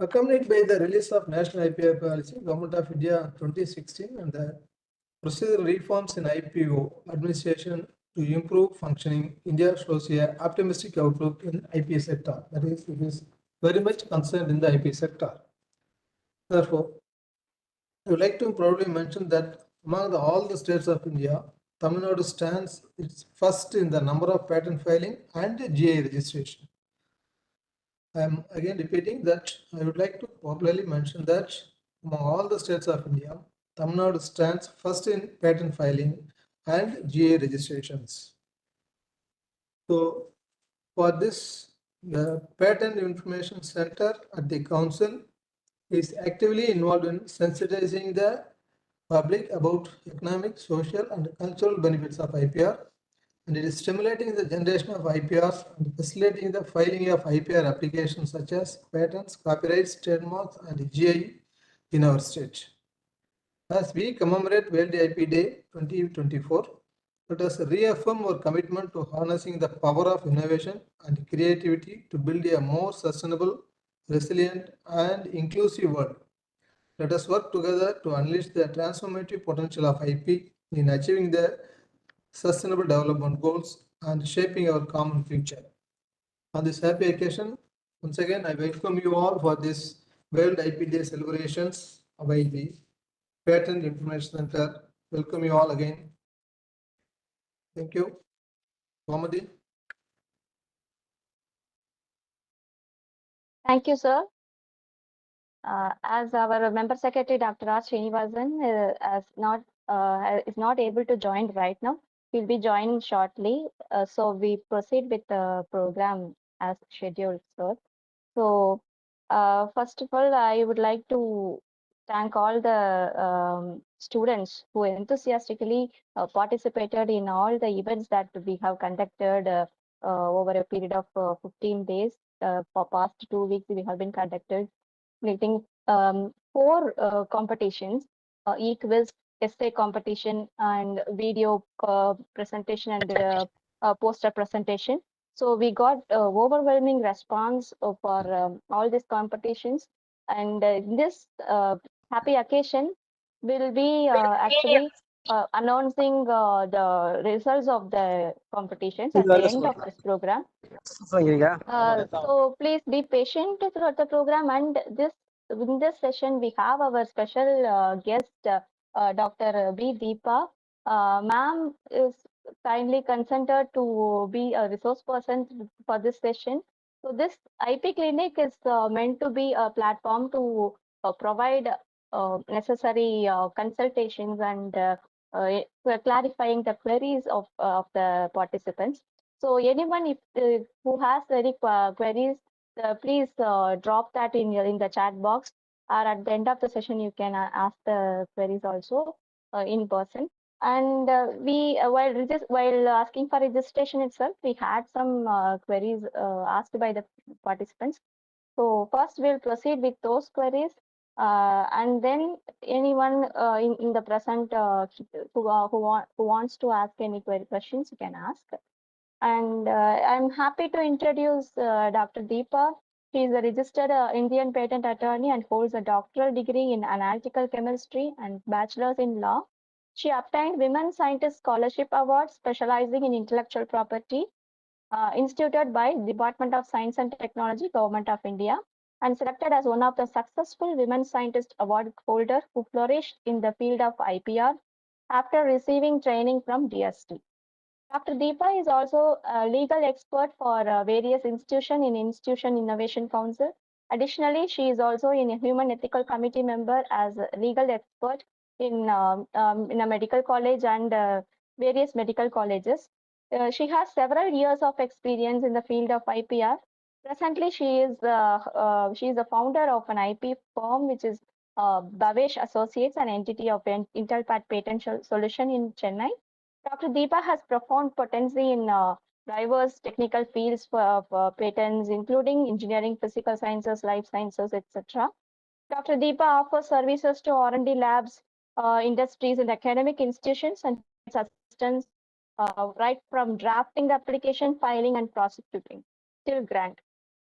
Accompanied by the release of National IPR Policy, Government of India 2016 and the procedural reforms in IPO administration to improve functioning, India shows a optimistic outlook in IP sector. That is, it is very much concerned in the IP sector. Therefore, I would like to proudly mention that among all the states of India, Tamil Nadu stands its first in the number of patent filing and GI registration. I am again repeating that I would like to popularly mention that among all the states of India, Tamil Nadu stands first in patent filing and GI registrations. So for this, the Patent Information Center at the Council is actively involved in sensitizing the public about economic, social, and cultural benefits of IPR, and it is stimulating the generation of IPRs and facilitating the filing of IPR applications such as patents, copyrights, trademarks, and GI in our state. As we commemorate World IP Day 2024, let us reaffirm our commitment to harnessing the power of innovation and creativity to build a more sustainable, resilient, and inclusive world. Let us work together to unleash the transformative potential of IP in achieving the sustainable development goals and shaping our common future. On this happy occasion, once again, I welcome you all for this World IP Day celebrations by the Patent Information Center. Welcome you all again. Thank you. Mamadi. Thank you, sir. As our member secretary, Dr. R. Srinivasan, is not able to join right now, he'll be joining shortly. So we proceed with the program as scheduled, sir. So first of all, I would like to thank all the students who enthusiastically participated in all the events that we have conducted over a period of 15 days. For past 2 weeks, we have been conducted meeting 4 competitions, e-quiz, essay competition, and video presentation and poster presentation. So we got overwhelming response for all these competitions, and this happy occasion will be actually announcing the results of the competitions at the end of this program. So please be patient throughout the program, and in this session we have our special guest, Dr. B. Deepa. Ma'am is kindly consented to be a resource person for this session. So this IP clinic is meant to be a platform to provide necessary consultations and clarifying the queries of the participants. So anyone who has any queries, please drop that in the chat box, or at the end of the session you can ask the queries also in person. And while asking for registration itself, we had some queries asked by the participants. So first we'll proceed with those queries, and then anyone in the present who wants to ask any questions, you can ask. And I'm happy to introduce Dr. Deepa. She is a registered Indian patent attorney and holds a doctoral degree in analytical chemistry and bachelor's in law. She obtained Women Scientist Scholarship Award specializing in intellectual property, instituted by Department of Science and Technology, Government of India, and selected as one of the successful Women Scientist Award holder who flourished in the field of IPR after receiving training from DST. Dr. Deepa is also a legal expert for various institutions in Institution Innovation Council. Additionally, she is also in a Human Ethical Committee member as a legal expert in a medical college and various medical colleges. She has several years of experience in the field of IPR. Presently, she is the founder of an IP firm, which is Bhavesh Associates, an entity of Intelpat Patent Solution in Chennai. Dr. Deepa has profound potency in diverse technical fields for patents, including engineering, physical sciences, life sciences, etc. Dr. Deepa offers services to R&D labs, industries, and academic institutions, and provides assistance right from drafting the application, filing, and prosecuting till grant.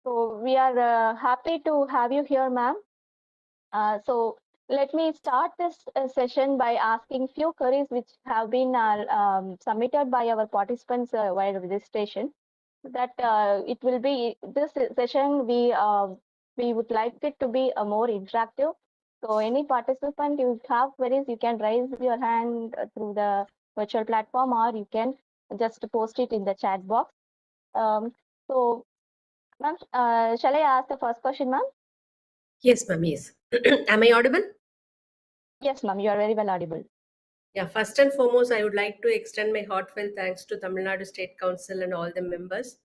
So we are happy to have you here, ma'am. So let me start this session by asking few queries which have been submitted by our participants while registration. That it will be this session we would like it to be a more interactive. So any participant you have queries, you can raise your hand through the virtual platform, or you can just post it in the chat box. So, ma'am, shall I ask the first question, ma'am? Yes, ma'am. Yes. Am I audible? Yes, ma'am, you are very well audible. Yeah. First and foremost, I would like to extend my heartfelt thanks to Tamil Nadu State Council and all the members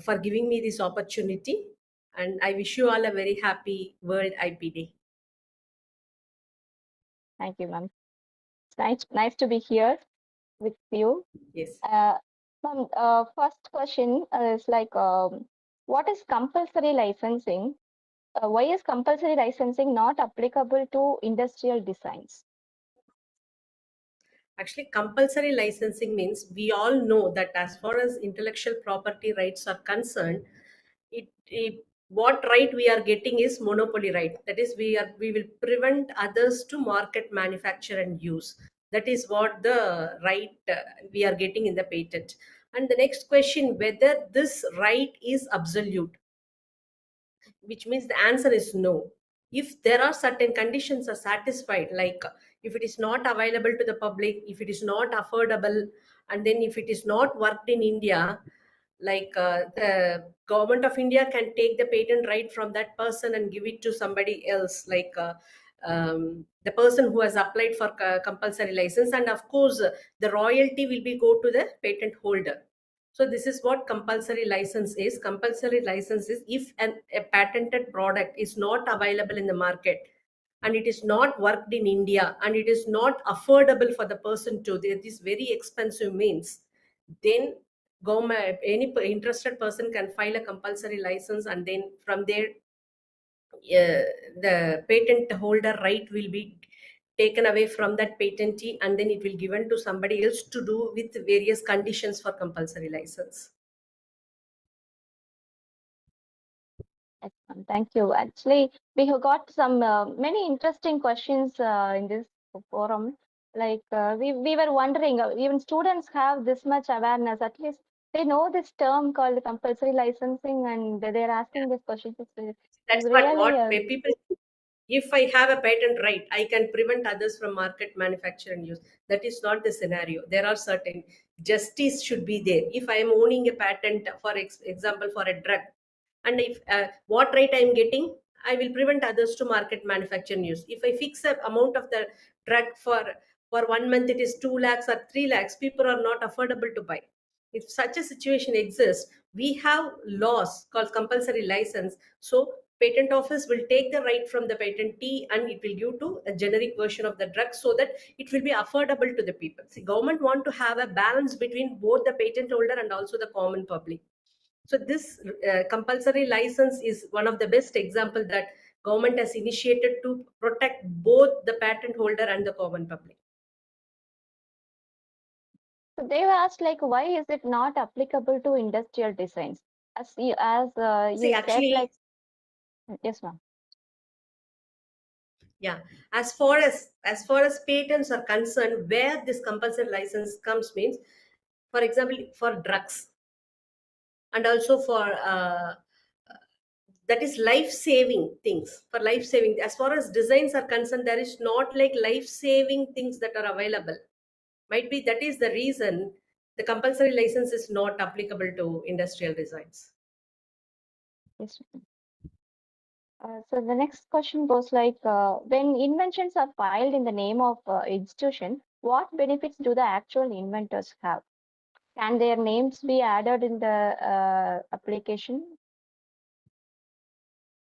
for giving me this opportunity. And I wish you all a very happy World IP Day. Thank you, ma'am. It's nice to be here with you. Yes. Ma'am, first question is like, what is compulsory licensing? Why is compulsory licensing not applicable to industrial designs? Actually, compulsory licensing means we all know that as far as intellectual property rights are concerned, what right we are getting is monopoly right. That is, we will prevent others to market, manufacture, and use. That is what the right we are getting in the patent. And the next question, whether this right is absolute, which means the answer is no. If there are certain conditions are satisfied, like if it is not available to the public, if it is not affordable, and then if it is not worked in India, like the government of India can take the patent right from that person and give it to somebody else, like the person who has applied for compulsory license, and of course the royalty will be go to the patent holder. So this is what compulsory license is. Compulsory license is if a patented product is not available in the market, and it is not worked in India, and it is not affordable for the person to, this very expensive means, then government, any interested person can file a compulsory license, and then from there the patent holder right will be taken away from that patentee, and then it will given to somebody else to do with various conditions for compulsory license. Yes, ma'am, thank you. Actually, we have got some many interesting questions in this forum. Like we were wondering, even students have this much awareness. At least they know this term called compulsory licensing, and they're asking this question. It's That's really what people, if I have a patent right, I can prevent others from market, manufacture, and use. That is not the scenario. There are certain justice should be there. If I am owning a patent, for example, for a drug, and if what right I am getting, I will prevent others to market, manufacture, and use. If I fix a amount of the drug for 1 month, it is 2 lakhs or 3 lakhs. People are not affordable to buy. If such a situation exists, we have laws called compulsory license. So patent office will take the right from the patentee, and it will give to a generic version of the drug, so that it will be affordable to the people. See, government want to have a balance between both the patent holder and also the common public. So this compulsory license is one of the best example that government has initiated to protect both the patent holder and the common public. So they were asked like, why is it not applicable to industrial designs? As you See, said, actually, like, yes, ma'am. yeah, as far as patents are concerned, where this compulsory license comes means, for example, for drugs, and also for that is life saving things. For life saving, as far as designs are concerned, there is not like life saving things that are available. Might be that is the reason the compulsory license is not applicable to industrial designs. Yes, ma'am. So the next question goes like, when inventions are filed in the name of institution, what benefits do the actual inventors have? Can their names be added in the application?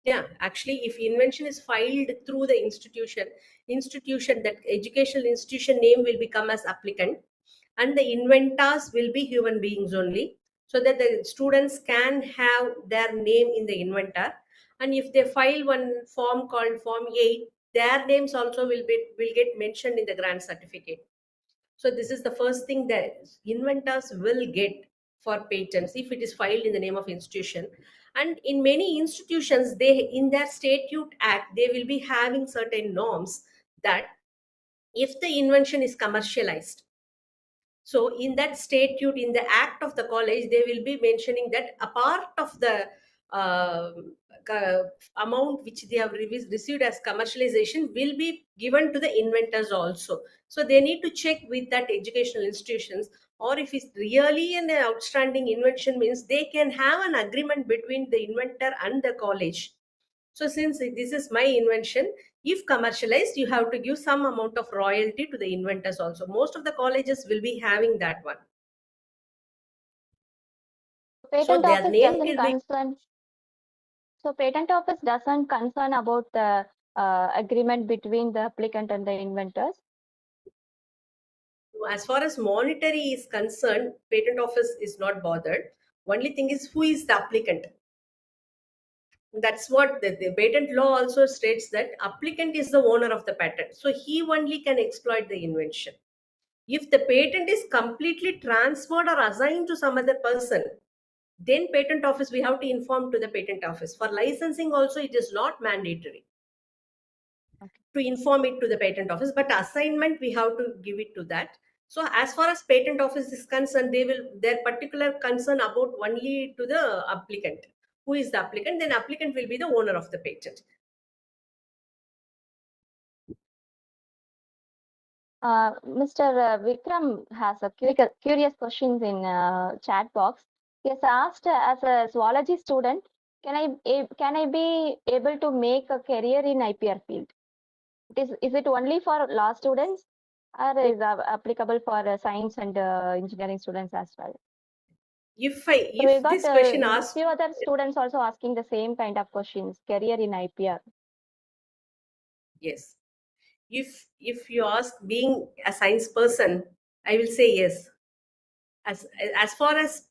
Yeah, actually, if invention is filed through the institution, that educational institution name will become as applicant, and the inventors will be human beings only, so that the students can have their name in the inventor. And if they file one form called Form 8, their names also will get mentioned in the grant certificate. So this is the first thing that inventors will get for patents if it is filed in the name of institution. And in many institutions, they in their statute act, they will be having certain norms that if the invention is commercialized, so in that statute, in the act of the college, they will be mentioning that a part of the uh, uh, amount which they have received as commercialization will be given to the inventors also. So they need to check with that educational institutions, or if it's really an outstanding invention, means they can have an agreement between the inventor and the college. So since this is my invention, if commercialized, you have to give some amount of royalty to the inventors also. Most of the colleges will be having that one. So Patent their office name doesn't will be, concern. So patent office doesn't concern about the agreement between the applicant and the inventors. as far as monetary is concerned, patent office is not bothered. Only thing is who is the applicant. That's what the patent law also states, that applicant is the owner of the patent. So he only can exploit the invention. If the patent is completely transferred or assigned to some other person, then patent office, we have to inform to the patent office. For licensing also, it is not mandatory to inform it to the patent office, but assignment we have to give it to that. So as far as patent office is concerned, they will their particular concern about only to the applicant. Who is the applicant? Then applicant will be the owner of the patent. Mr. Vikram has a curious questions in chat box. He has asked, as a zoology student, can I be able to make a career in IPR field? Is it only for law students, or is applicable for science and engineering students as well? If We got this question asks, few other students also asking the same kind of questions. Career in IPR. yes. If you ask being a science person, I will say yes. As as far as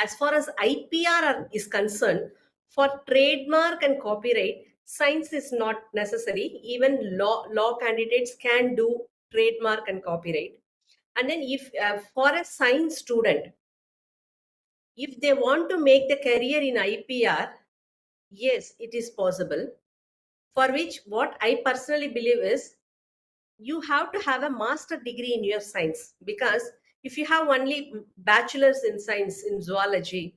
as far as IPR is concerned, for trademark and copyright, science is not necessary. Even law candidates can do trademark and copyright. And then if for a science student, if they want to make the career in IPR, yes, it is possible. For which, what I personally believe is, you have to have a master degree in your science, because if you have only bachelor's in science in zoology,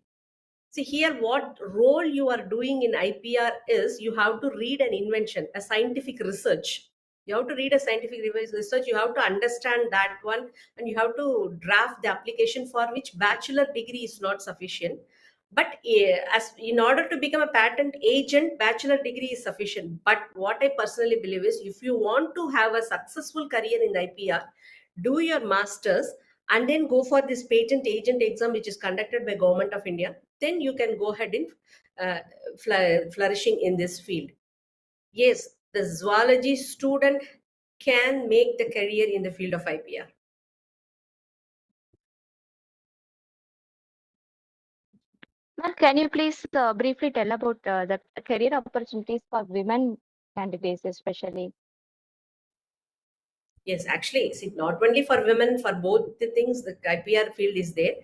see here what role you are doing in IPR is, you have to read an invention, a scientific research. You have to read a scientific research, you have to understand that one, and you have to draft the application, for which bachelor degree is not sufficient. But as in order to become a patent agent, bachelor degree is sufficient. But what I personally believe is, if you want to have a successful career in IPR, do your masters and then go for this patent agent exam, which is conducted by Government of India. Then you can go ahead in uh, flourishing in this field. Yes, the zoology student can make the career in the field of IPR. Ma'am, can you please briefly tell about the career opportunities for women candidates, especially? Yes, actually, see, not only for women, for both the things, the IPR field is there.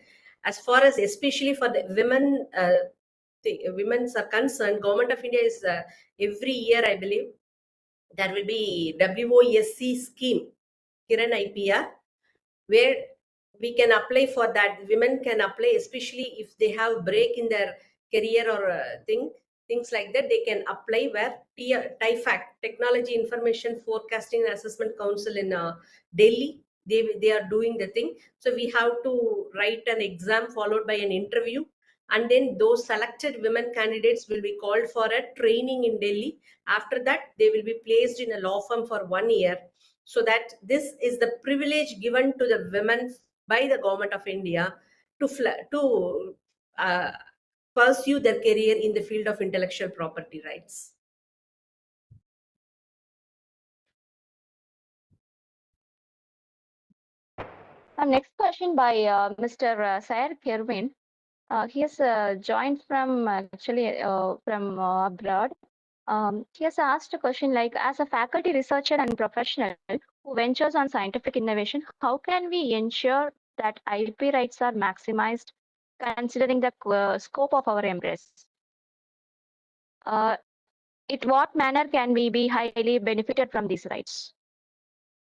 As far as especially for the women, the women's are concerned, Government of India is every year, I believe, there will be WOSC scheme, Kiran IPR, where we can apply for that. Women can apply, especially if they have break in their career or things like that. They can apply where TIFAC, Technology Information Forecasting and Assessment Council in Delhi. They are doing the thing. So we have to write an exam followed by an interview, and then those selected women candidates will be called for a training in Delhi. After that, they will be placed in a law firm for 1 year. So that this is the privilege given to the women by the Government of India to pursue their career in the field of intellectual property rights. Next question by Mr. Sayer Kerwin. He has joined from actually from abroad. He has asked a question like, as a faculty researcher and professional who ventures on scientific innovation, how can we ensure that IP rights are maximized considering the scope of our embrace? it what manner can we be highly benefited from these rights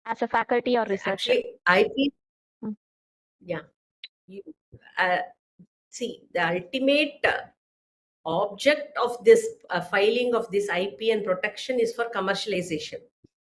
as a faculty or researcher? Actually, IP, Hmm. yeah, you, uh, see, the ultimate object of this filing of this IP and protection is for commercialization.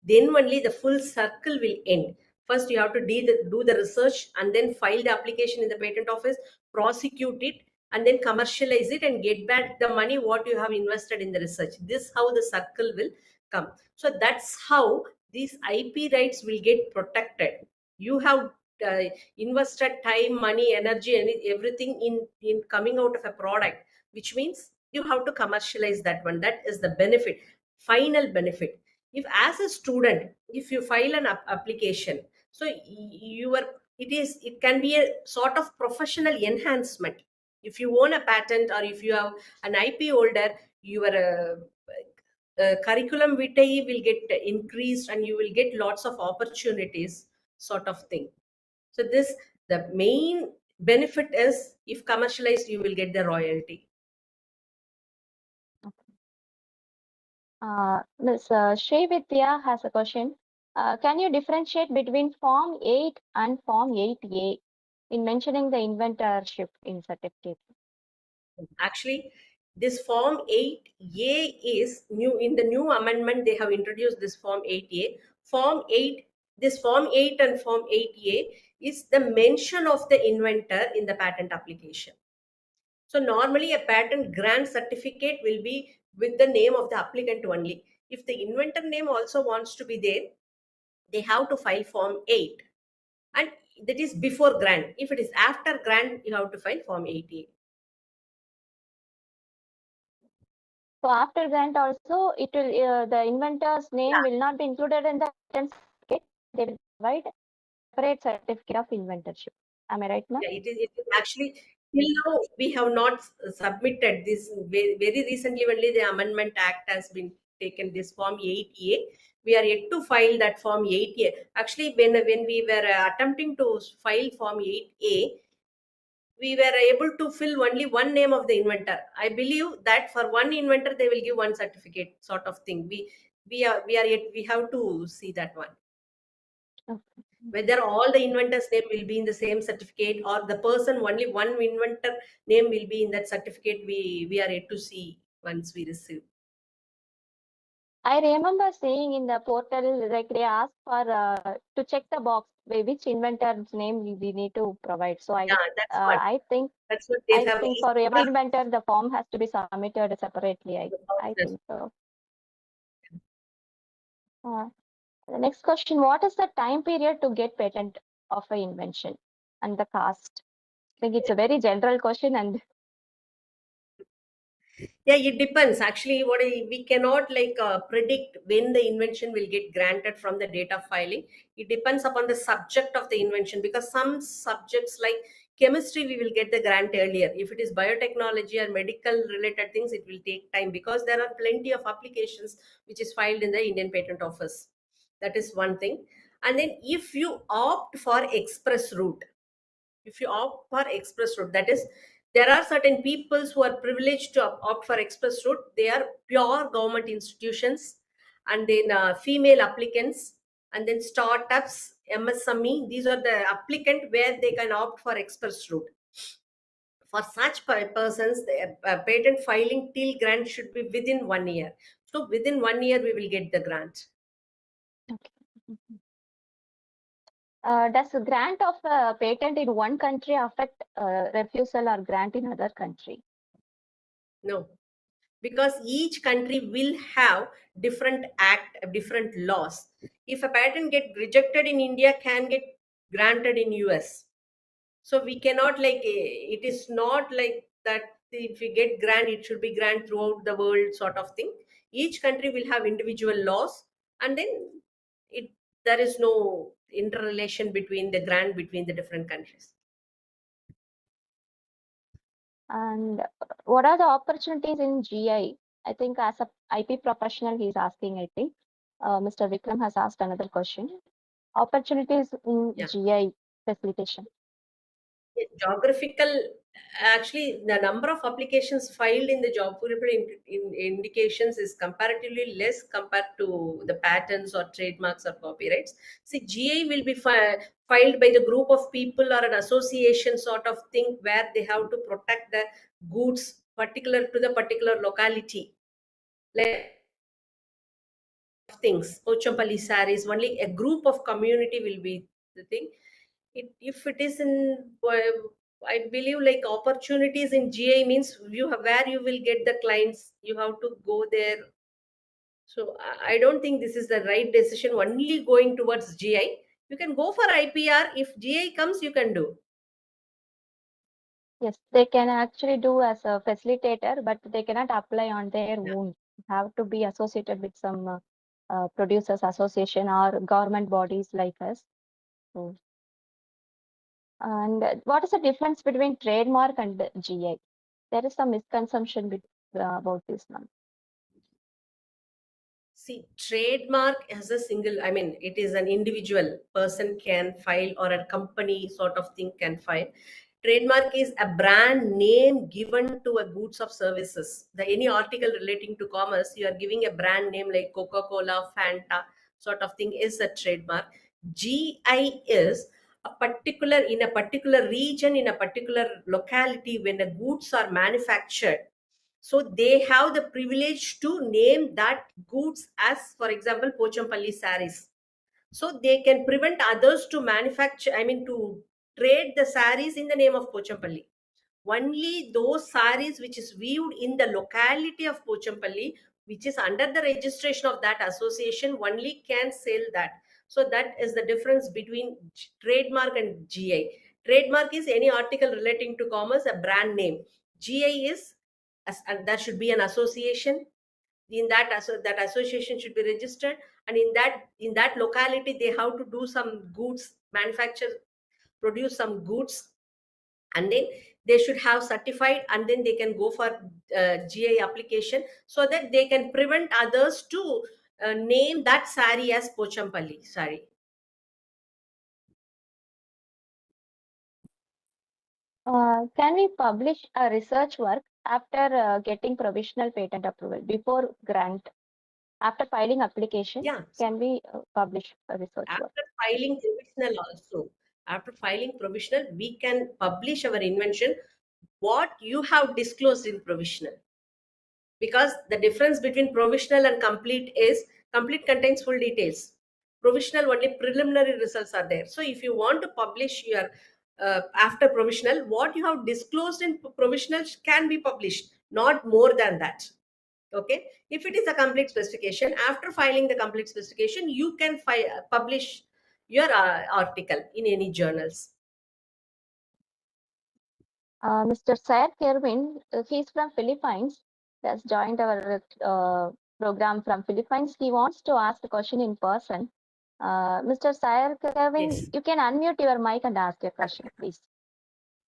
Then only the full circle will end. First, you have to do the research and then file the application in the patent office, prosecute it, and then commercialize it and get back the money what you have invested in the research. This how the circle will come. So that's how these IP rights will get protected. You have uh, invested time, money, energy, and everything in coming out of a product, which means you have to commercialize that one. That is the benefit, final benefit. If as a student, if you file an application, so you are, it can be a sort of professional enhancement. If you own a patent or if you have an IP holder, your curriculum vitae will get increased and you will get lots of opportunities, sort of thing. So this, the main benefit is if commercialized, you will get the royalty. Ms. Srividya has a question. Can you differentiate between Form 8 and Form 8A in mentioning the inventorship in certificate? Actually, this Form 8A is new. In the new amendment, they have introduced this Form 8A. Form 8, this Form 8 and Form 8A is the mention of the inventor in the patent application. So normally a patent grant certificate will be with the name of the applicant only. If the inventor name also wants to be there, they have to file Form 8. And that is before grant. If it is after grant, you have to file Form 8A. So after grant also, it will the inventor's name will not be included in the patent certificate. They will provide separate certificate of inventorship. Am I right, ma'am? Yeah, it is actually, till now we have not submitted this. Very recently only the Amendment Act has been taken, this Form 8A. We are yet to file that Form 8A. Actually, when we were attempting to file Form 8A, we were able to fill only one name of the inventor. I believe that for one inventor they will give one certificate, sort of thing. We are yet, we have to see that one. Okay. Whether all the inventors name will be in the same certificate or the person only one inventor name will be in that certificate, we are yet to see once we receive. I remember seeing in the portal, like they ask for to check the box which inventor's name we need to provide. So Yeah, that's what they I have think raised for every for inventor the form has to be submitted separately. the I process. think so. The next question: what is the time period to get patent of an invention and the cost? I think it's a very general question and Yeah, it depends. Actually, we cannot predict when the invention will get granted from the date of filing. It depends upon the subject of the invention, because some subjects like chemistry we will get the grant earlier. If it is biotechnology or medical related things, it will take time because there are plenty of applications which is filed in the Indian Patent Office. That is one thing. And then if you opt for express route, that is, there are certain peoples who are privileged to opt for express route. They are pure government institutions, and then female applicants, and then startups, MSME. These are the applicant where they can opt for express route. For such persons, the patent filing till grant should be within 1 year. So within 1 year we will get the grant. does the grant of a patent in one country affect refusal or grant in other country? No, because each country will have different different laws. If a patent get rejected in India, can get granted in US. So we cannot it is not like that if we get grant, it should be grant throughout the world, sort of thing. Each country will have individual laws, and then it there is no interrelation between the grant between the different countries. And what are the opportunities in GI? I think as a IP professional, he's asking, I think. Mr. Vikram has asked another question. Opportunities in Yeah. GI facilitation. Geographical Actually, the number of applications filed in the job indications is comparatively less compared to the patents or trademarks or copyrights. See, GI will be filed by the group of people or an association sort of thing where they have to protect the goods particular to the particular locality. Like things, Pochampalli saris, only a group of community will be the thing. If it is in, I believe like opportunities in GI means you have where you will get the clients, you have to go there. So I don't think this is the right decision. Only going towards GI, you can go for IPR. If GI comes, you can do. Yes, they can actually do as a facilitator, but they cannot apply on their own. Have to be associated with some producers association or government bodies like us. So, and what is the difference between trademark and GI? There is some misconception about this one. See, trademark as a single, I mean, it is an individual person can file or a company sort of thing can file. Trademark is a brand name given to a goods of services. Any article relating to commerce, you are giving a brand name like Coca-Cola, Fanta, sort of thing is a trademark. GI is a particular in a particular region, in a particular locality when the goods are manufactured. So they have the privilege to name that goods as, for example, Pochampalli saris. So they can prevent others to manufacture, I mean, to trade the saris in the name of Pochampalli. Only those saris which is viewed in the locality of Pochampalli, which is under the registration of that association, only can sell that. So that is the difference between trademark and GI. Trademark is any article relating to commerce, a brand name. GI is, and there should be an association. In that that association should be registered, and in that locality they have to do some goods, manufacture, produce some goods, and then they should have certified, and then they can go for GI application so that they can prevent others to name that sari as Pochampalli sari. Can we publish a research work after getting provisional patent approval before grant? After filing application, Yeah, can we publish a research work? after filing provisional also, after filing provisional, we can publish our invention, what you have disclosed in provisional. Because the difference between provisional and complete is complete contains full details, provisional only preliminary results are there. So if you want to publish your after provisional, what you have disclosed in provisional can be published, not more than that. Okay, if it is a complete specification, after filing the complete specification, you can publish your article in any journals. Mr. Syed Kerwin, he's from Philippines. He has joined our program from Philippines. He wants to ask the question in person. Mr. Syed Kerwin, Yes. you can unmute your mic and ask your question, please.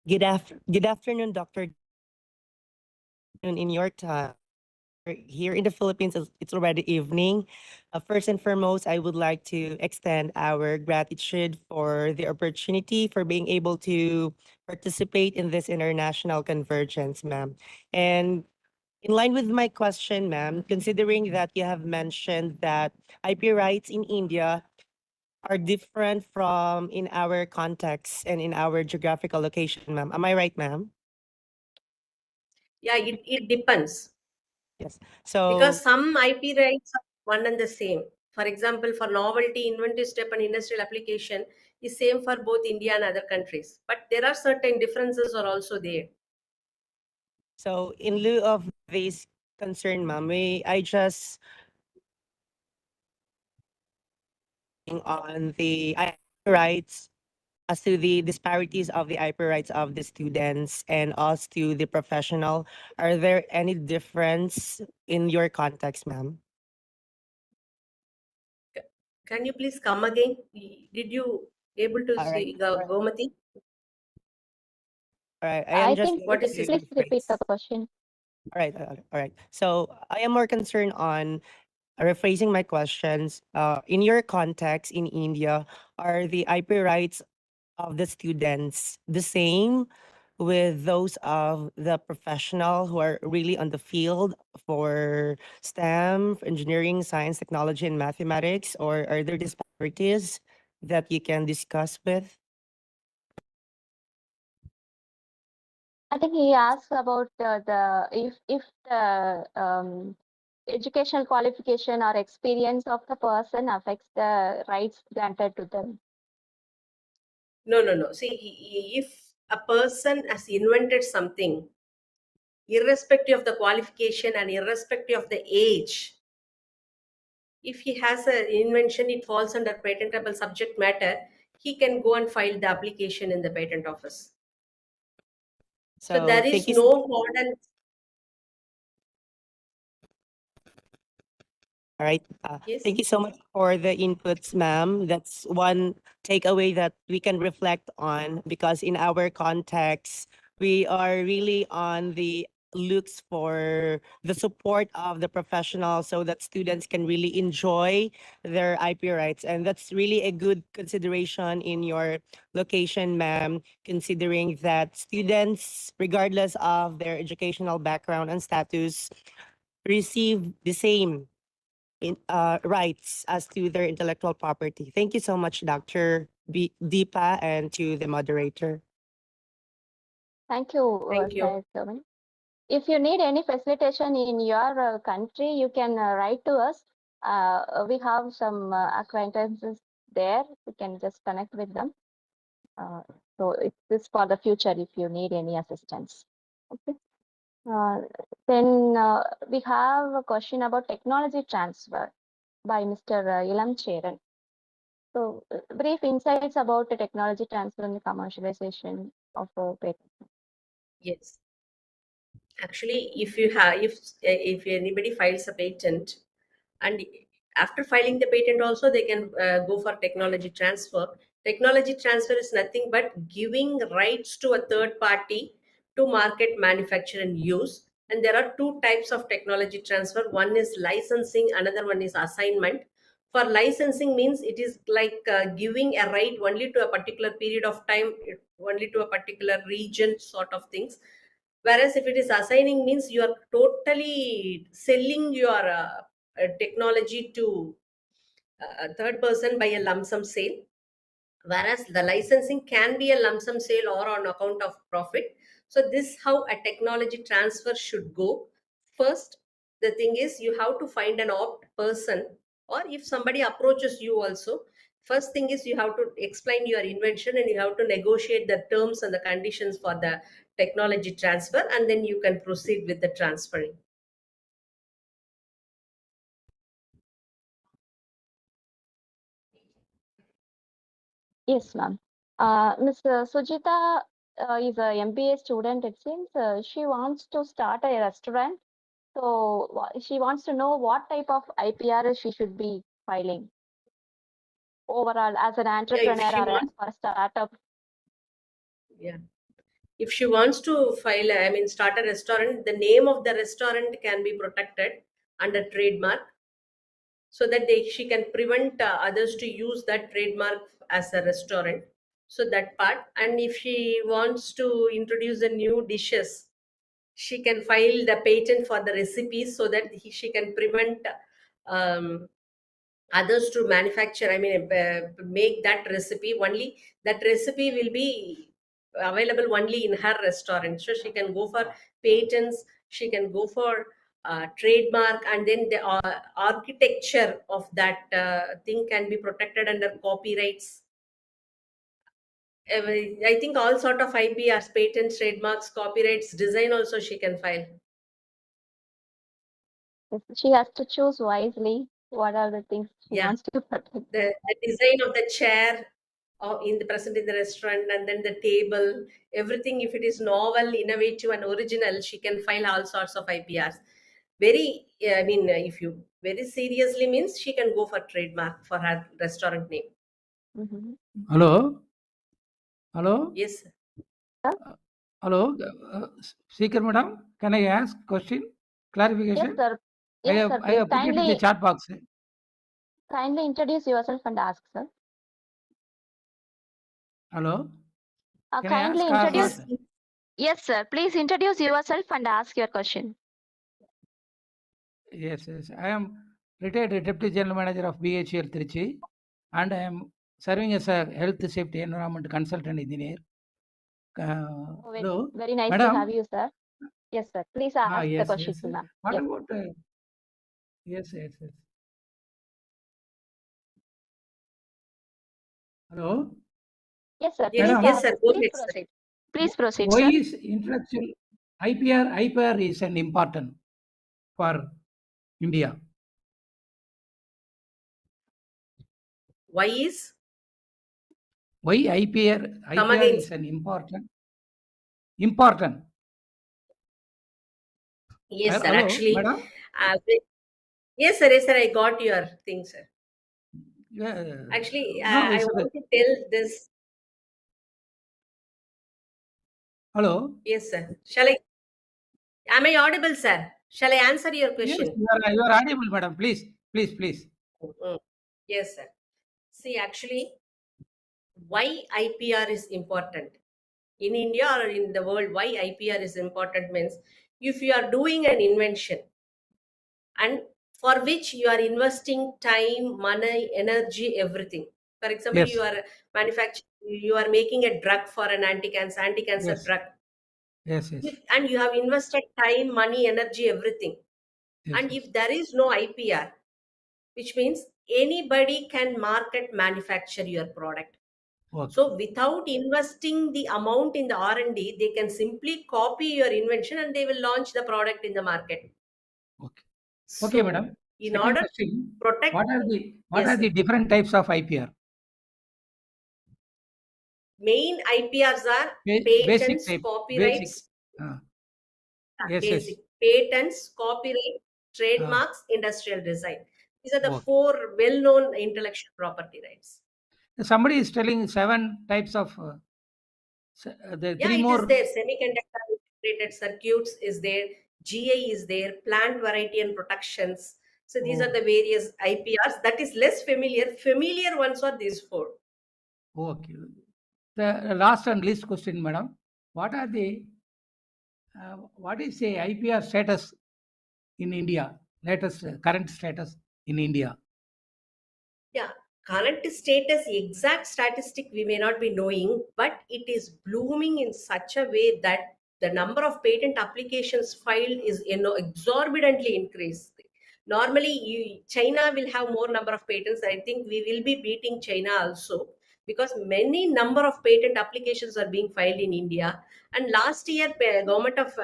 Good afternoon, Dr. In your time. Here in the Philippines, it's already evening. First and foremost, I would like to extend our gratitude for the opportunity for being able to participate in this international convergence, ma'am. And in line with my question, ma'am, considering that you have mentioned that IP rights in India are different from in our context and in our geographical location, ma'am. Am I right, ma'am? Yeah, it depends. Yes. So Because some IP rights are one and the same. For example, for novelty, inventive step, and industrial application is same for both India and other countries. But there are certain differences are also there. So in lieu of this concern, ma'am, I just on the IP rights as to the disparities of the IP rights of the students and as to the professional. Are there any difference in your context, ma'am? Can you please come again? Did you able to All right. see Gomati? All right. I am I just think, What going is to it? please repeat the rephrase. question. All right. All right. So I am more concerned on rephrasing my questions. In your context in India, are the IP rights of the students the same with those of the professional who are really on the field for STEM, for engineering, science, technology, and mathematics, or are there disparities that you can discuss with? I think he asked about the if the educational qualification or experience of the person affects the rights granted to them. No. See, if a person has invented something, irrespective of the qualification and irrespective of the age, if he has an invention, it falls under patentable subject matter, he can go and file the application in the patent office. So there is thank you. no modern. All right. Yes. Thank you so much for the inputs, ma'am. That's one takeaway that we can reflect on, because in our context, we are really on the looks for the support of the professionals so that students can really enjoy their IP rights. And that's really a good consideration in your location, ma'am, considering that students, regardless of their educational background and status, receive the same rights as to their intellectual property. Thank you so much, Dr. Deepa, and to the moderator. Thank you, Thank you. Sir Sherman. If you need any facilitation in your country, you can write to us. We have some acquaintances there. You can just connect with them. So it's for the future if you need any assistance. Okay. Then we have a question about technology transfer by Mr. Ilam Cheran. So brief insights about the technology transfer and the commercialization of patent. Yes. Actually, if anybody files a patent, and after filing the patent also, they can go for technology transfer. Technology transfer is nothing but giving rights to a third party to market, manufacture, and use. And there are two types of technology transfer. One is licensing, another one is assignment. For licensing means it is like giving a right only to a particular period of time, only to a particular region, sort of things. Whereas if it is assigning means you are totally selling your technology to a third person by a lump sum sale. Whereas the licensing can be a lump sum sale or on account of profit. So this how a technology transfer should go. First, the thing is you have to find an opt person, or if somebody approaches you also, first thing is you have to explain your invention and you have to negotiate the terms and the conditions for the technology transfer, and then you can proceed with the transferring. Yes, ma'am. Ms. Sujita is a MBA student, it seems. She wants to start a restaurant. So she wants to know what type of IPR she should be filing overall as an Yeah, if entrepreneur she or wants, for a startup. yeah, if she wants to file, I mean, start a restaurant, the name of the restaurant can be protected under trademark, so that she can prevent others to use that trademark as a restaurant. So that part. And if she wants to introduce the new dishes, she can file the patent for the recipes, so that she can prevent um, others to manufacture, I mean, make that recipe. Only that recipe will be available only in her restaurant. So she can go for patents, she can go for trademark, and then the architecture of that thing can be protected under copyrights. I think all sort of IPRs, patents, trademarks, copyrights, design also she can file. She has to choose wisely what are the things she Yeah. wants to protect. The design of the chair in the present in the restaurant, and then the table, everything, if it is novel, innovative, and original, she can file all sorts of IPRs. Very, I mean, if you very seriously means, she can go for trademark for her restaurant name. Mhm. Hello? Hello? Yes. Hello? Speaker madam, can I ask question? Yes, Clarification? sir. I Yes, sir. have Please put it in the chat box. kindly introduce yourself and ask, sir. Hello? Can I Kindly ask or introduce. not? Yes, sir. Please introduce yourself and ask your question. Yes. I am retired Deputy General Manager of BHL Trichy, and I am serving as a Health Safety Environment Consultant Engineer. Hello, Very nice to madam. have you, sir. Yes, sir. Please ask the Yes. question, ma'am. What Yes. about? Yes. Hello. Yes, sir. Yes, Please, Madam. yes, sir. Go please ahead, sir. proceed. Please proceed, Why sir. is intellectual IPR is an important for India? Why is? Why IPR Come again. is an important? Yes, sir. Hello, Actually, madam. yes, sir. Yes, sir. I got your thing, sir. Actually, No, I it's want to tell this. hello. Yes, sir. Shall I? Am I audible, sir? Shall I answer your Yes, question? you are audible, madam. Please. Mm. Yes, sir. See, actually, why IPR is important in India or in the world? Why IPR is important means if you are doing an invention and for which you are investing time, money, energy, everything. For example, Yes. you are you are making a drug for an anti-cancer drug. Yes. And you have invested time, money, energy, everything. And if there is no IPR, which means anybody can market, manufacture your product. Okay. So without investing the amount in the R&D, they can simply copy your invention and they will launch the product in the market. Okay. So Okay, madam. in Second order question. to protect, What are yes, the sir. different types of IPR? Main IPRs are Basic patents, type. copyrights, Yes. patents, copyright, Ah, trademarks, industrial design. These are the okay. 4 well-known intellectual property rights. Somebody is telling 7 types of the Yeah, 3 it is more. there. Semiconductor integrated circuits is there. GI is there. Plant variety and protections. So these are Oh, the various IPRs. That is less familiar. Familiar ones are these 4. okay. The last and least question, madam. What is the IPR status in India? Latest current status in India. Yeah, current status, exact statistic we may not be knowing, but it is blooming in such a way that the number of patent applications filed is exorbitantly increased. Normally, China will have more number of patents. I think we will be beating China also because many number of patent applications are being filed in India. And last year, government of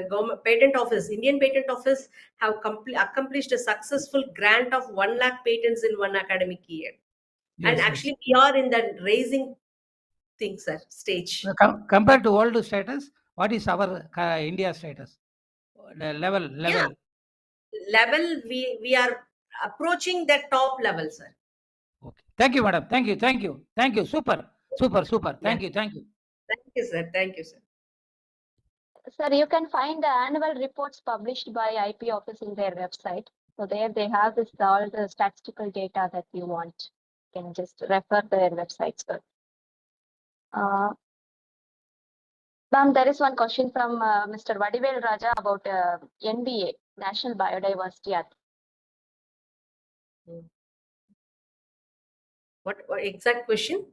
government patent office, Indian patent office have accomplished a successful grant of 1 lakh patents in one academic year. And Yes. actually, we are in the raising things stage. Compared to world status, what is our India status? The level. Yeah, level we are approaching the top level, sir. Okay. Thank you, madam. Thank you. Super. Yeah, Thank you. thank you, sir. Thank you, sir. Sir, you can find the annual reports published by IP office in their website. So there they have this all the statistical data that you want. You can just refer their websites, sir. Ma'am, there is one question from Mr. Vadivel Raja about NBA, National Biodiversity Authority. What exact question?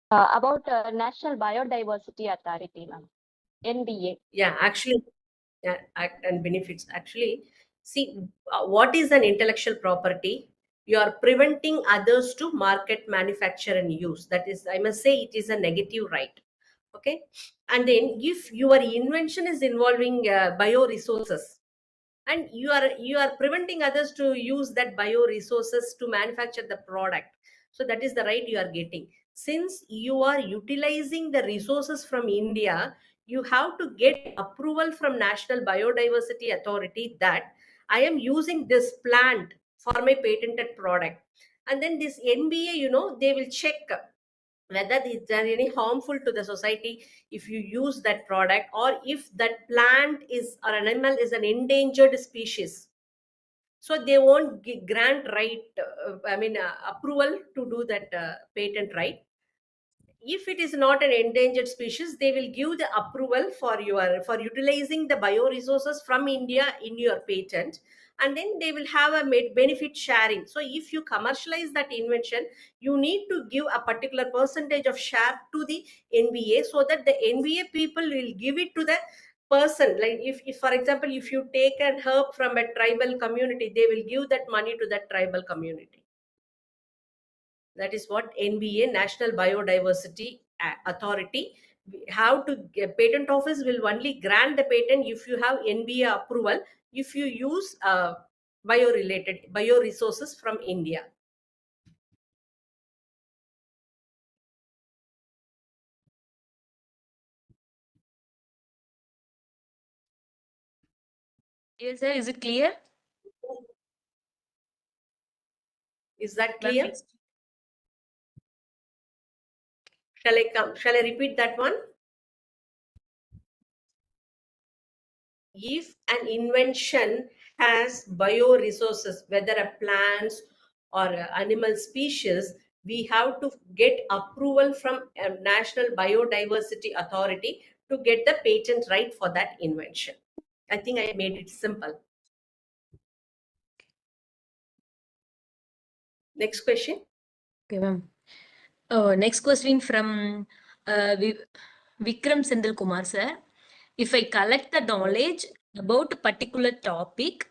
About National Biodiversity Authority, ma'am. NBA. Yeah, actually, yeah, act and benefits. Actually, see, what is an intellectual property? You are preventing others to market, manufacture, and use. That is, I must say, it is a negative right. Okay, and then if your invention is involving bioresources, and you are preventing others to use that bioresources to manufacture the product, so that is the right you are getting. Since you are utilizing the resources from India, you have to get approval from National Biodiversity Authority that I am using this plant for my patented product. And then this NBA, they will check whether there are any harmful to the society if you use that product, or if that plant is or animal is an endangered species. So they won't grant right approval to do that patent right. if it is not an endangered species, they will give the approval for utilizing the bioresources from India in your patent, and then they will have a benefit sharing. So if you commercialize that invention, you need to give a particular percentage of share to the NBA, so that the NBA people will give it to the person. Like if for example, if you take an herb from a tribal community, they will give that money to that tribal community. That is what NBA, National Biodiversity Authority, how to get patent office will only grant the patent if you have NBA approval, if you use bioresources from India. Yes, sir. Is it clear? Is that Ma'am, clear? next. Shall I repeat that one? If an invention has bioresources, whether a plants or a animal species, we have to get approval from a National Biodiversity Authority to get the patent right for that invention. I think I made it simple. Next question. Okay, ma'am. Next question from Vikram Sendil Kumar, sir. If I collect the knowledge about a particular topic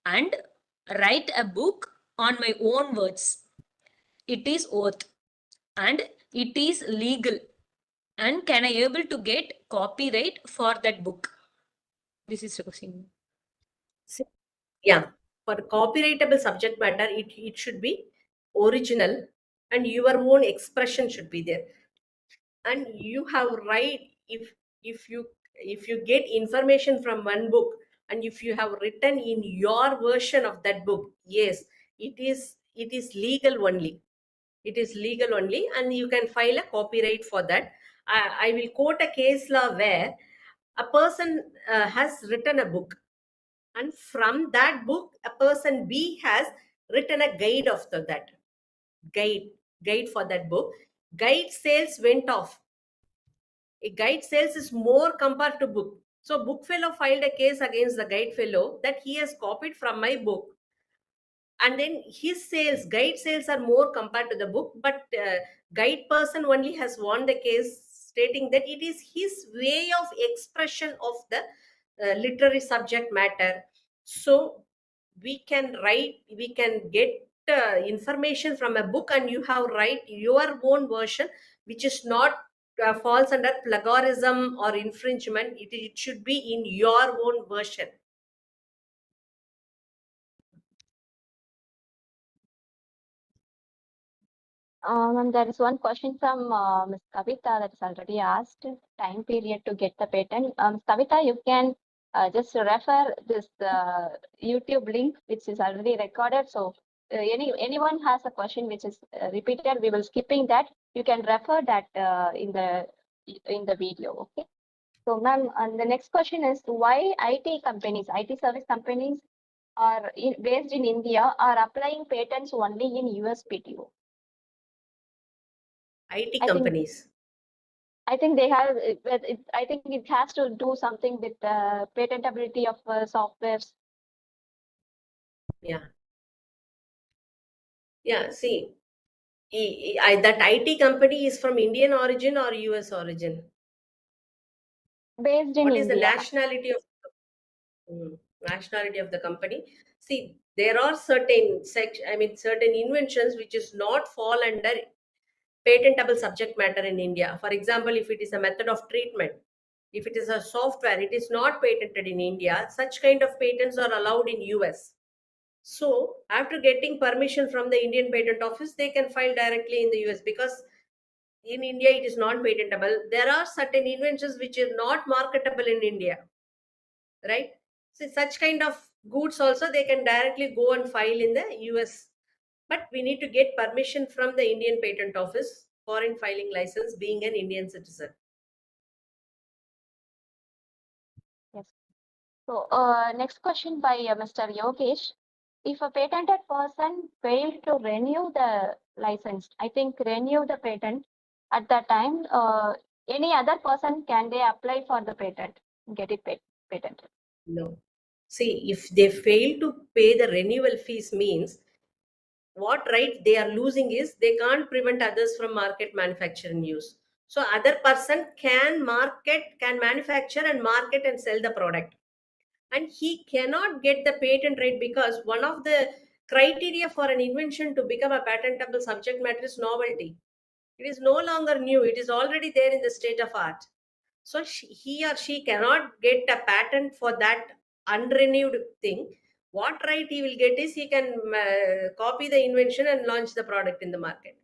and write a book on my own words, it is worth and it is legal. And can I able to get copyright for that book? This is the question. Yeah, for copyrightable subject matter, it should be original and your own expression should be there. And you have right, if you get information from one book and if you have written in your version of that book, yes, it is legal only. It is legal only, and you can file a copyright for that. I will quote a case law where a person has written a book, and from that book a person B has written a guide of that guide for that book. Guide sales went off. A guide sales is more compared to book. So book fellow filed a case against the guide fellow that he has copied from my book, and then his sales, guide sales, are more compared to the book, but guide person only has won the case, stating that it is his way of expression of the literary subject matter. So we can get information from a book, and you have write your own version, which is not falls under plagiarism or infringement. It should be in your own version. And there is one question from Ms. Kavita that is already asked. Time period to get the patent. Kavita, you can just refer this YouTube link, which is already recorded. So anyone has a question which is repeated, we will skipping that. You can refer that in the video. Okay. So, ma'am, and the next question is why IT companies, IT service companies are based in India are applying patents only in USPTO? IT I think- companies. I think they have, I think it has to do something with the patentability of softwares. Yeah. Yeah, see, that IT company is from Indian origin or US origin? Based in What is the India. nationality of nationality of the company? See, there are certain certain inventions which is not fall under patentable subject matter in India. For example, if it is a method of treatment, if it is a software, it is not patented in India. Such kind of patents are allowed in US. So after getting permission from the Indian Patent Office, they can file directly in the US, because in India it is not patentable. There are certain inventions which are not marketable in India, right? So such kind of goods also they can directly go and file in the US. But we need to get permission from the Indian Patent Office, foreign filing license, being an Indian citizen. Yes. So next question by Mr. Yogesh. If a patented person failed to renew the license, I think renew the patent, at that time, any other person, can they apply for the patent, get it patented? No. See, if they fail to pay the renewal fees means what right they are losing is they can't prevent others from market, manufacture and use. So other person can manufacture and market and sell the product. And he cannot get the patent right because one of the criteria for an invention to become a patentable subject matter is novelty. It is no longer new. It is already there in the state of art. So he or she cannot get a patent for that unrenewed thing. What right he will get is he can copy the invention and launch the product in the market.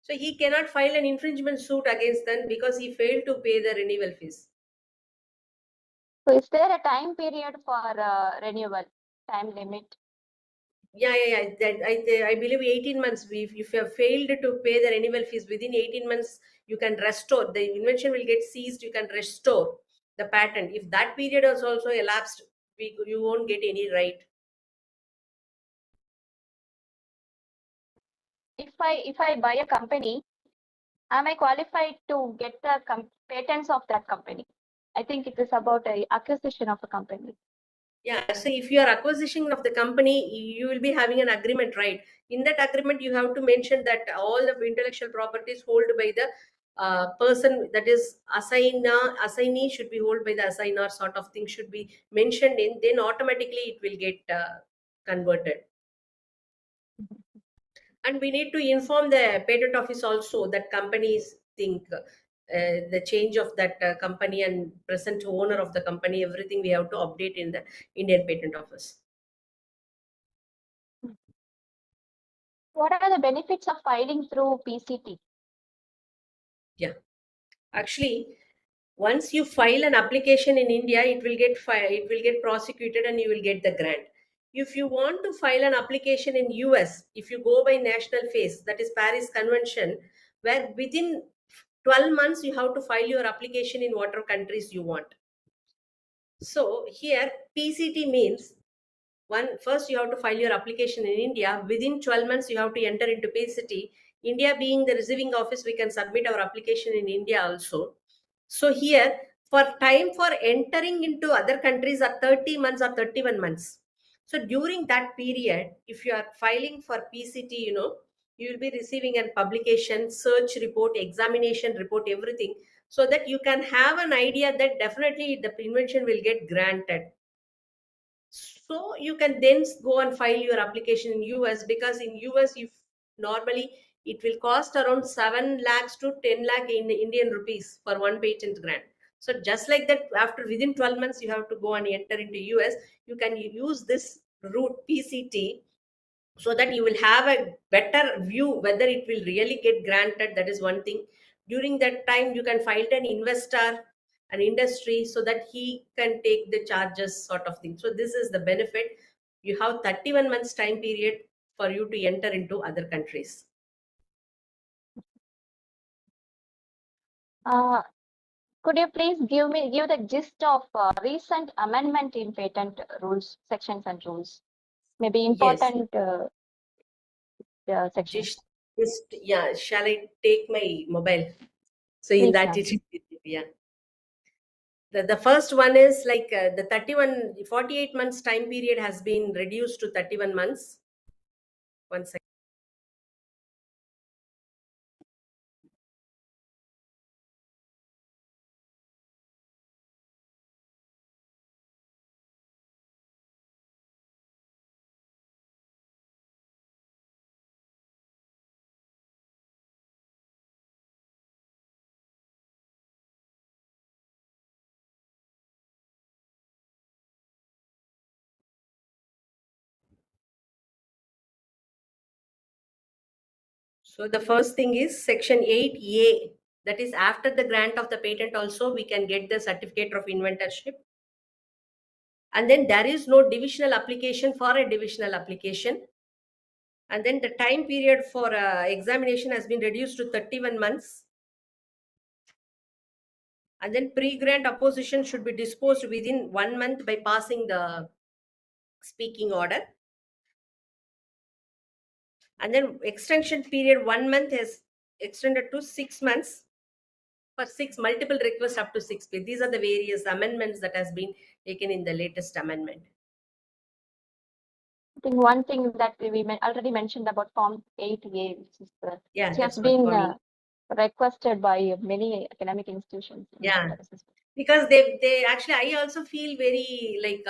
So he cannot file an infringement suit against them because he failed to pay the renewal fees. So is there a time period for renewal, time limit? Yeah. I believe 18 months. If you have failed to pay the renewal fees within 18 months, you can restore. The invention will get seized. You can restore the patent. If that period is also elapsed, you won't get any right. If I buy a company, am I qualified to get the patents of that company? I think it is about a acquisition of a company. Yeah, so if you are acquisition of the company, you will be having an agreement, right? In that agreement, you have to mention that all the intellectual properties held by the person, that is assignee should be held by the assigner, sort of thing should be mentioned in, then automatically it will get converted. And we need to inform the patent office also that companies think the change of that company and present owner of the company, everything we have to update in the Indian Patent Office. What are the benefits of filing through PCT? Yeah, actually, once you file an application in India, it will get prosecuted and you will get the grant. If you want to file an application in US, if you go by national phase, that is Paris Convention, where within 12 months you have to file your application in whatever countries you want. So here PCT means first you have to file your application in India. Within 12 months you have to enter into PCT. India being the receiving office, we can submit our application in India also. So here, for time for entering into other countries are 30 months or 31 months. So during that period, if you are filing for PCT, you will be receiving a publication, search report, examination report, everything, so that you can have an idea that definitely the invention will get granted. So you can then go and file your application in US, because in US, if normally it will cost around 7 lakhs to 10 lakh in Indian rupees for one patent grant. So just like that, after within 12 months, you have to go and enter into US. You can use this route PCT, so that you will have a better view whether it will really get granted. That is one thing. During that time, you can find an investor, an industry, so that he can take the charges, sort of thing. So this is the benefit. You have 31 months time period for you to enter into other countries. Could you please give the gist of recent amendment in patent rules, sections and rules? Maybe important sections. Yeah, shall I take my mobile? So in Please, that ma'am. yeah. The first one is like the 48 months time period has been reduced to 31 months. One second. So the first thing is section 8A. That is, after the grant of the patent also, we can get the certificate of inventorship. And then there is no divisional application for a divisional application. And then the time period for examination has been reduced to 31 months. And then pre-grant opposition should be disposed within 1 month by passing the speaking order. And then extension period 1 month extended to 6 months for 6 multiple requests up to 6 page. These are the various amendments that has been taken in the latest amendment. I think one thing that we already mentioned about Form 8A, which is Yeah, which has that's what been for me. requested by many academic institutions. Yeah. Because they actually, I also feel very like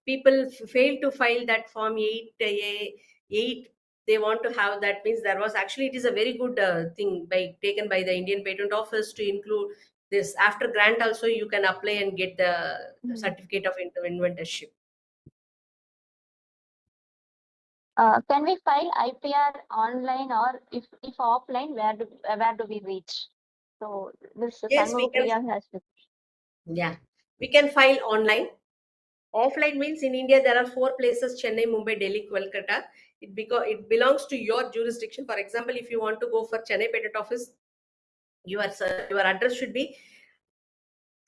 people fail to file that Form 8. They want to have that, means there was actually, it is a very good thing taken by the Indian Patent Office to include this. After grant also you can apply and get the certificate of inventorship. Can we file IPR online, or if offline, where do we reach? So this Yes, we can. Sanmukhpriya has to. Yeah, we can file online. Offline means in India there are 4 places: Chennai, Mumbai, Delhi, Kolkata. It belongs to your jurisdiction. For example, if you want to go for Chennai Patent Office, your address should be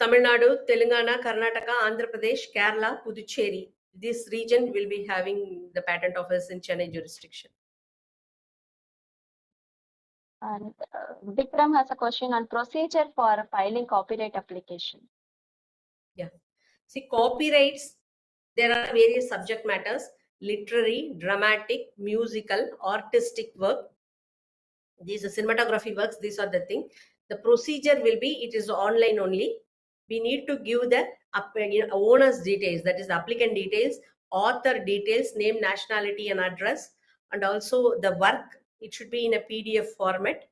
Tamil Nadu, Telangana, Karnataka, Andhra Pradesh, Kerala, Puducherry. This region will be having the patent office in Chennai jurisdiction. And Vikram has a question on procedure for filing copyright application. Yeah. See, copyrights, there are various subject matters: literary, dramatic, musical, artistic work. These are cinematography works. These are the thing. The procedure will be, it is online only. We need to give the owner's details, that is the applicant details, author details, name, nationality and address, and also the work. It should be in a PDF format,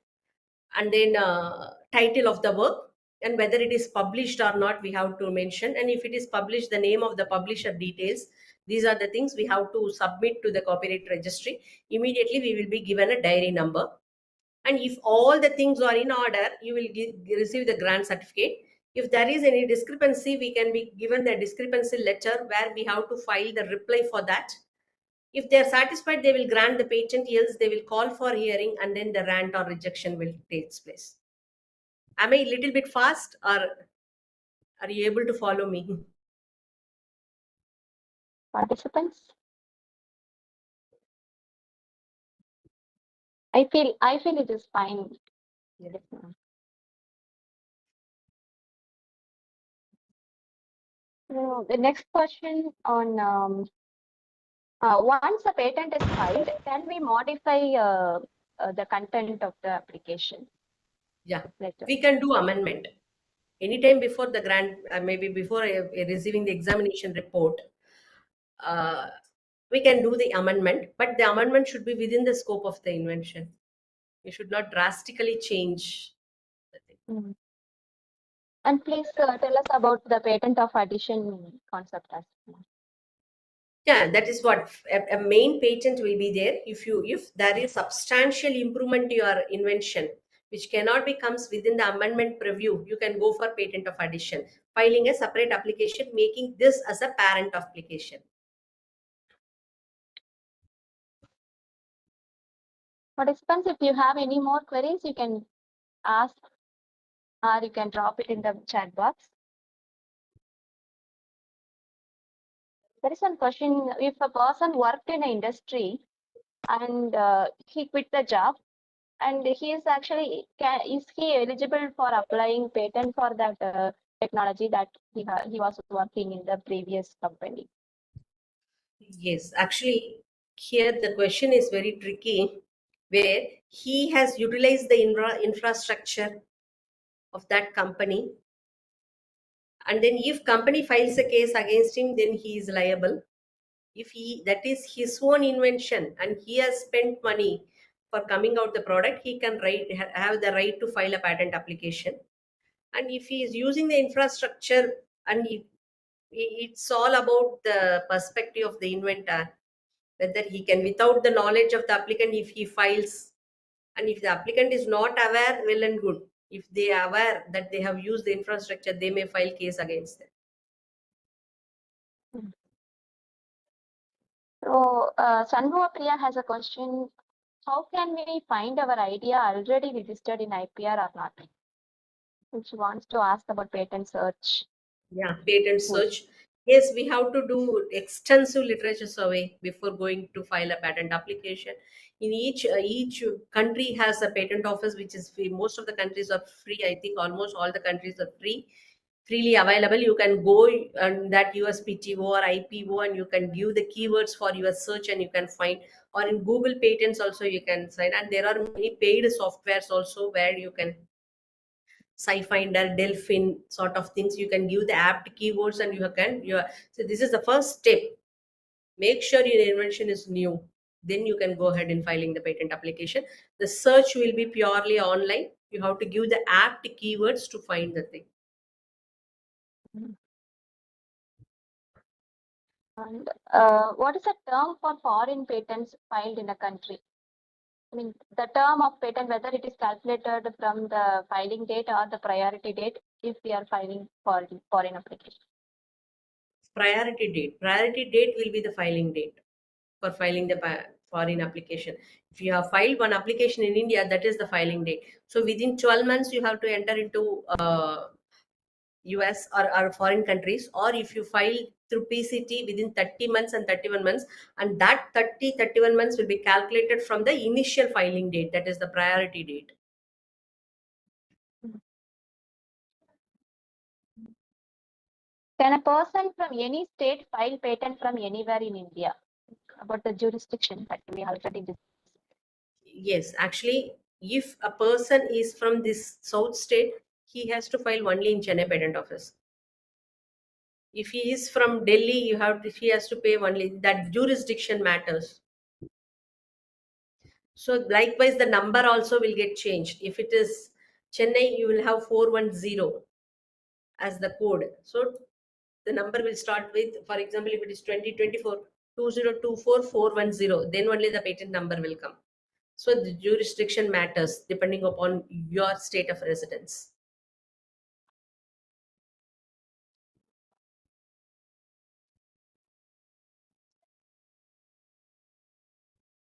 and then title of the work, and whether it is published or not we have to mention, and if it is published, the name of the publisher details. These are the things we have to submit to the copyright registry. Immediately we will be given a diary number, and if all the things are in order, you will receive the grant certificate. If there is any discrepancy, we can be given the discrepancy letter where we have to file the reply for that. If they are satisfied, they will grant the patent, else they will call for hearing, and then the grant or rejection will take place. Am I a little bit fast, or are you able to follow me? Participants? I feel it is fine. Yeah. So the next question on once a patent is filed, can we modify the content of the application? Yeah, Letter. we can do amendment anytime before the grant, maybe before receiving the examination report. We can do the amendment, but the amendment should be within the scope of the invention. We should not drastically change the thing. Mm. And please tell us about the patent of addition concept as well. Yeah, that is what a main patent will be there. If there is substantial improvement to your invention, which cannot be comes within the amendment preview, you can go for patent of addition, filing a separate application, making this as a parent application. Participants, if you have any more queries, you can ask, or you can drop it in the chat box. There is one question: if a person worked in an industry and he quit the job, and he is actually, is he eligible for applying patent for that technology that he was working in the previous company? Yes, actually, here the question is very tricky, where he has utilized the infrastructure of that company, and then if company files a case against him, then he is liable. If that is his own invention and he has spent money for coming out the product, he can have the right to file a patent application. And if he is using the infrastructure, and it's all about the perspective of the inventor, whether he can, without the knowledge of the applicant, if he files, and if the applicant is not aware, well and good. If they are aware that they have used the infrastructure, they may file case against them. So Sanmukhpriya has a question: how can we find our idea already registered in IPR or not? Which wants to ask about patent search. Yeah, patent search. Yes, we have to do extensive literature survey before going to file a patent application. In each country has a patent office, which is free. Most of the countries are free. I think almost all the countries are freely available. You can go on that USPTO or IPO, and you can give the keywords for your search, and you can find. Or in Google Patents also you can sign. And there are many paid softwares also where you can SciFinder, Delphin sort of things. You can give the apt keywords, and so this is the first step. Make sure your invention is new. Then you can go ahead in filing the patent application. The search will be purely online. You have to give the apt keywords to find the thing. And what is the term for foreign patents filed in a country? I mean, the term of patent, whether it is calculated from the filing date or the priority date, if we are filing for foreign application. Priority date will be the filing date for filing the foreign application. If you have filed one application in India, that is the filing date. So within 12 months you have to enter into US or foreign countries, or if you file through PCT within 30 months and 31 months, and that 31 months will be calculated from the initial filing date, that is the priority date. Can a person from any state file patent from anywhere in India? About the jurisdiction that we already discussed. Yes, actually, if a person is from this south state, he has to file only in Chennai patent office. If he is from Delhi, he has to pay only. That jurisdiction matters. So likewise, the number also will get changed. If it is Chennai, you will have 410 as the code. So the number will start with, for example, if it is 2024 2024 410, then only the patent number will come. So the jurisdiction matters depending upon your state of residence.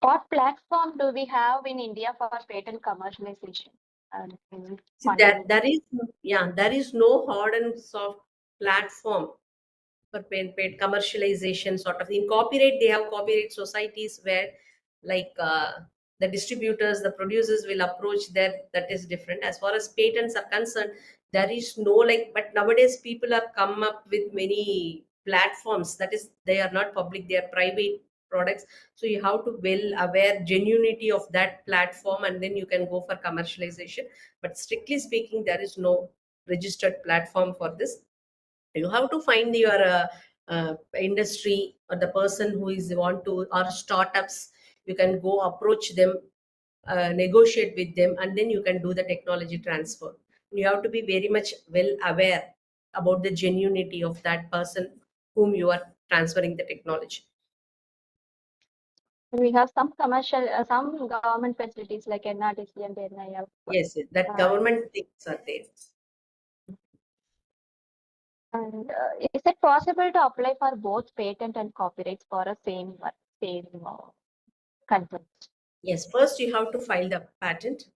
What platform do we have in India for patent commercialization? See, there is no hard and soft platform for paid commercialization sort of. In copyright, they have copyright societies where, like, the distributors, the producers will approach that is different. As far as patents are concerned, there is no, like, but nowadays people are come up with many platforms, that is, they are not public, they are private products. So you have to well aware genuinity of that platform, and then you can go for commercialization. But strictly speaking, there is no registered platform for this. You have to find your industry or the person who is want to, or startups. You can go approach them, negotiate with them, and then you can do the technology transfer. You have to be very much well aware about the genuinity of that person whom you are transferring the technology. We have some commercial, some government facilities like NRDC and NIF. Yes, that government things are there. And is it possible to apply for both patent and copyrights for a same content? Yes, first you have to file the patent,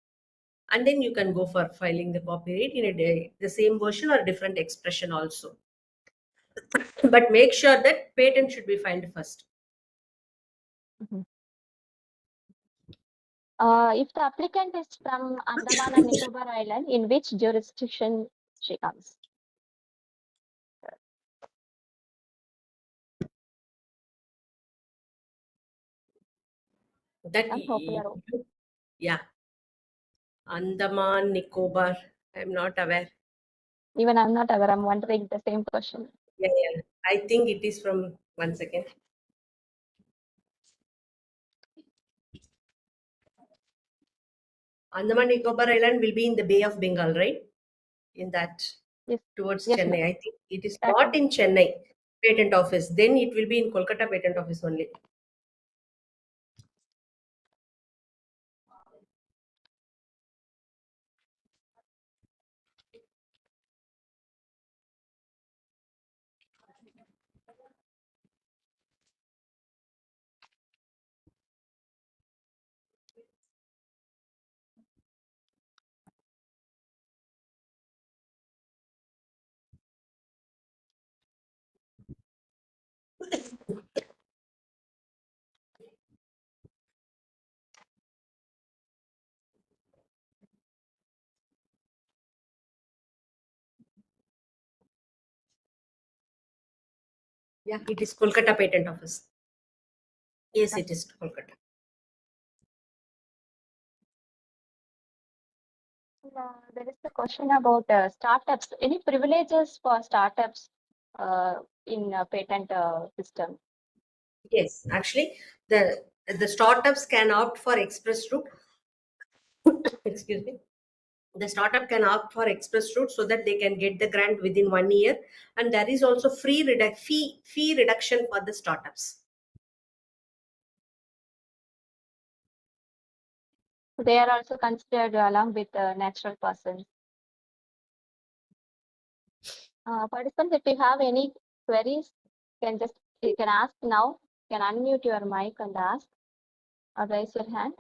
and then you can go for filing the copyright in a day, the same version or different expression also. But make sure that patent should be filed first. If the applicant is from Andaman and Nicobar Island, in which jurisdiction she comes? That I hope you are okay. yeah, Andaman, Nicobar. I'm not aware. Even I'm not aware. I'm wondering the same question. Yeah. I think it is from 1 second. Andaman Nicobar Island will be in the Bay of Bengal, right? In that Yes. towards Yes, Chennai. ma'am. I think it is not in Chennai patent office. Then it will be in Kolkata patent office only. Yeah, it is Kolkata Patent Office. Yes, it is Kolkata. There is a question about startups. Any privileges for startups in patent system? Yes, actually, the startups can opt for express route. Excuse me. The startup can opt for express route so that they can get the grant within 1 year, and there is also fee reduction for the startups. They are also considered along with natural persons. Participants, if you have any queries, you can ask now. You can unmute your mic and ask or raise your hand.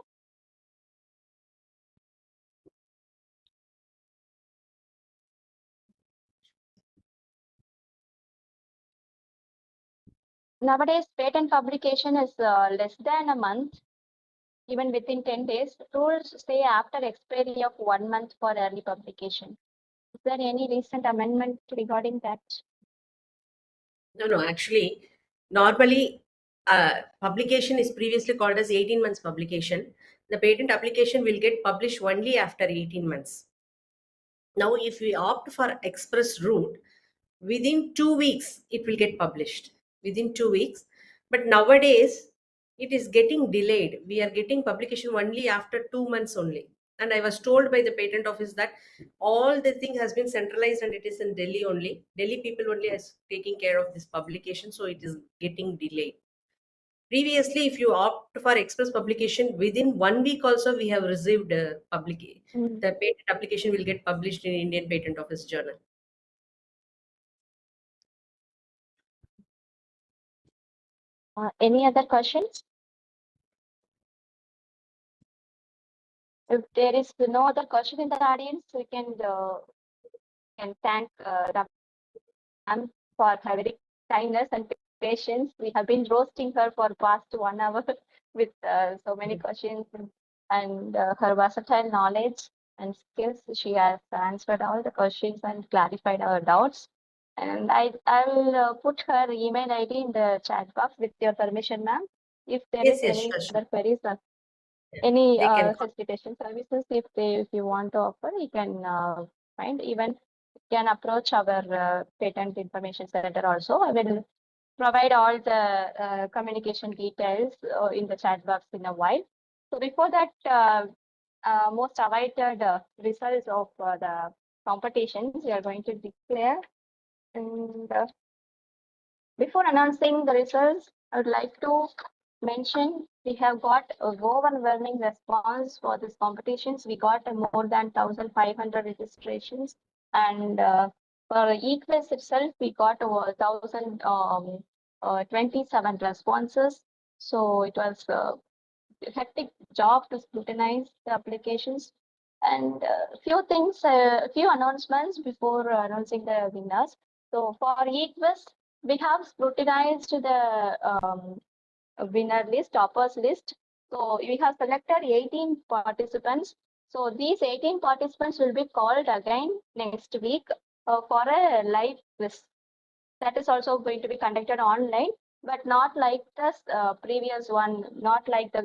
Nowadays, patent publication is less than a month, even within 10 days. Rules say after expiry of 1 month for early publication. Is there any recent amendment regarding that? No, actually, normally publication is previously called as 18 months publication. The patent application will get published only after 18 months. Now, if we opt for express route, within 2 weeks, it will get published. Within 2 weeks. But nowadays, it is getting delayed. We are getting publication only after 2 months only. And I was told by the patent office that all the thing has been centralized and it is in Delhi only. Delhi people only is taking care of this publication, so it is getting delayed. Previously, if you opt for express publication, within 1 week also we have received the patent application will get published in Indian Patent Office Journal. Any other questions? If there is no other question in the audience, we can thank Ram for her very kindness and patience. We have been roasting her for past 1 hour with so many questions and her versatile knowledge and skills. She has answered all the questions and clarified our doubts. And I'll put her email ID in the chat box with your permission, ma'am. If there Yes, is yes, any sure. other queries or any They can call. facilitation services, if you want to offer, you can find. Even can approach our patent information center also. I will provide all the communication details in the chat box in a while. So before that, most awaited results of the competitions we are going to declare. And before announcing the results, I would like to mention we have got a overwhelming response for these competitions. We got more than 1,500 registrations, and for eQuest itself, we got over 1,027 responses. So it was a hectic job to scrutinize the applications. And few announcements before announcing the winners. So for eQuest, we have scrutinized the winner list, toppers list. So we have selected 18 participants. So these 18 participants will be called again next week for a live quiz. That is also going to be conducted online, but not like the previous one, not like the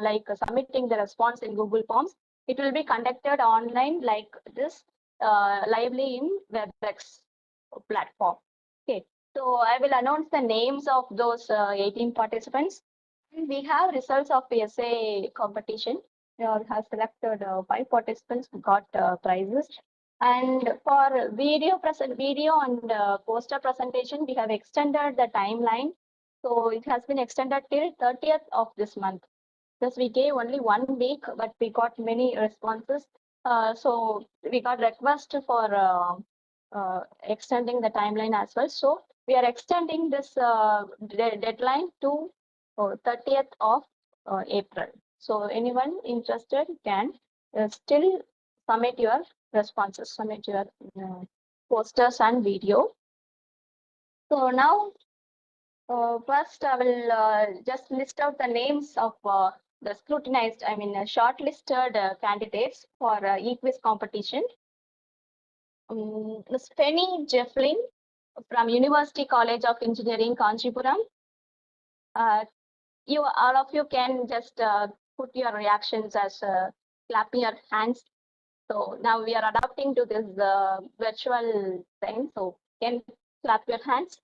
like submitting the response in Google Forms. It will be conducted online like this, lively in WebEx platform. Okay, so I will announce the names of those 18 participants. We have results of PSA competition. We have selected 5 participants who got prizes. And for video and poster presentation, we have extended the timeline. So it has been extended till 30th of this month. Because we gave only 1 week, but we got many responses. So we got request for extending the timeline as well. So we are extending this deadline to 30th of April. So anyone interested can still submit your responses, submit your posters and video. So now, first I will just list out the names of the scrutinized, shortlisted candidates for eQuiz competition. Ms. Penny Jefflin from University College of Engineering, Kanchipuram. All of you can just put your reactions as clapping your hands. So now we are adapting to this virtual thing. So can clap your hands.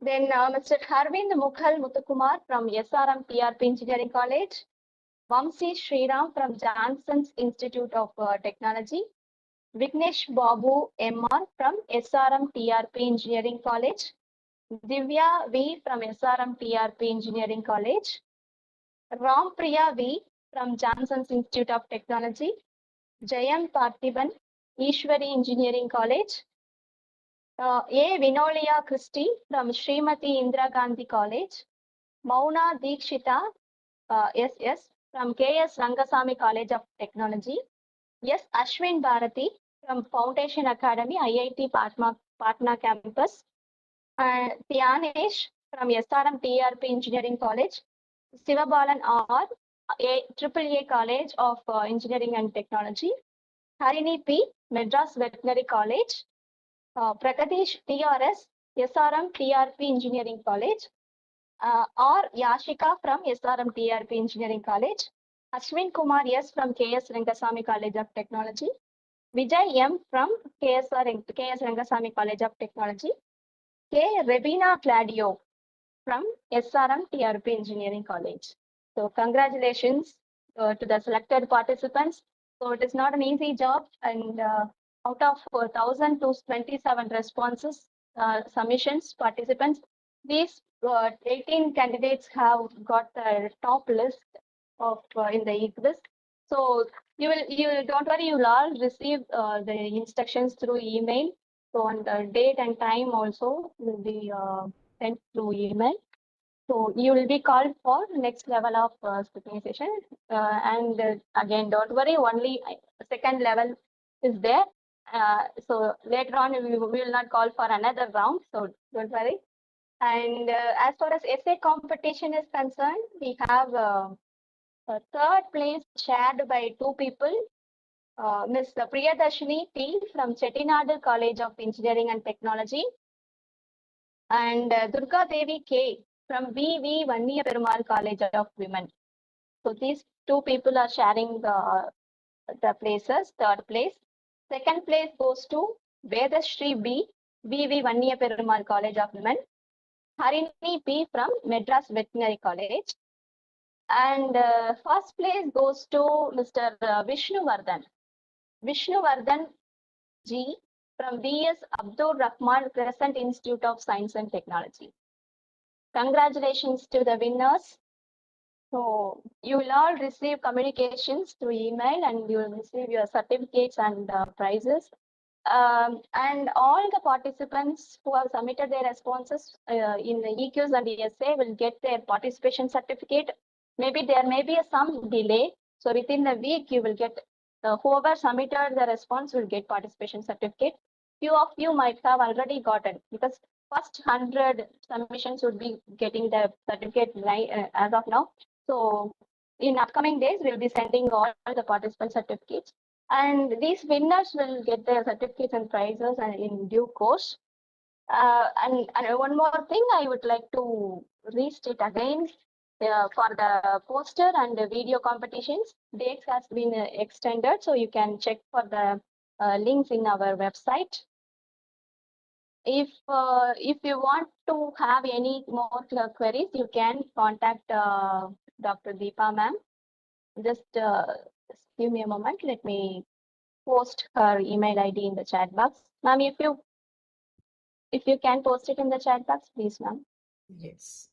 Then Mr. Harvind Mukhal Muthukumar from SRM TRP Engineering College. Vamsi Sriram from Johnson's Institute of Technology. Vignesh Babu MR from SRM TRP Engineering College. Divya V from SRM TRP Engineering College. Ram Priya V from Johnson's Institute of Technology. Jayam Parthiban, Ishwari Engineering College. A. Vinolia Christie from Srimati Indira Gandhi College. Mauna Dikshita SS from KS Rangasamy College of Technology. Yes, Ashwin Bharati from Foundation Academy, IIT Patna campus. Dhyanesh from SRM TRP Engineering College. Sivabalan R, AAA College of Engineering and Technology. Harini P, Madras Veterinary College. Prakadesh TRS, SRM TRP Engineering College. R. Yashika from SRM TRP Engineering College. Ashwin Kumar S from KS Rangasamy College of Technology. Vijay M from KS Rangasamy College of Technology. K. Rebina Claudio from SRM TRP Engineering College. So congratulations to the selected participants. So it is not an easy job, and out of 1,027 responses, submissions, participants, these 18 candidates have got the top list of in the quiz. So you don't worry, you will all receive the instructions through email. So on the date and time also will be sent through email. So you will be called for next level of scrutinization. And again, don't worry, only second level is there. So later on, we will not call for another round. So don't worry. And as far as essay competition is concerned, we have a third place shared by two people. Ms. Priyadashini T from Chettinadu College of Engineering and Technology, and Durga Devi K from VV Vanniya Perumal College of Women. So these two people are sharing the places. Third place. Second place goes to Vedashri B, VV Vanniya Perumal College of Women. Harini P from Madras Veterinary College. And first place goes to Mr. Vishnu Vardhan. Vishnu Vardhan G from VS Abdul Rahman Crescent Institute of Science and Technology. Congratulations to the winners. So you will all receive communications through email, and you will receive your certificates and prizes. And all the participants who have submitted their responses in the EQs and essay will get their participation certificate. Maybe there may be some delay. So within a week, you will get, whoever submitted the response will get participation certificate. Few of you might have already gotten, because first 100 submissions would be getting the certificate as of now. So in upcoming days, we'll be sending all the participant certificates. And these winners will get their certificates and prizes and in due course. And one more thing I would like to restate again, for the poster and the video competitions, dates has been extended, so you can check for the links in our website. If you want to have any more queries, you can contact Dr. Deepa ma'am. Just give me a moment. Let me post her email ID in the chat box. Ma'am, if you can post it in the chat box, please, ma'am. Yes.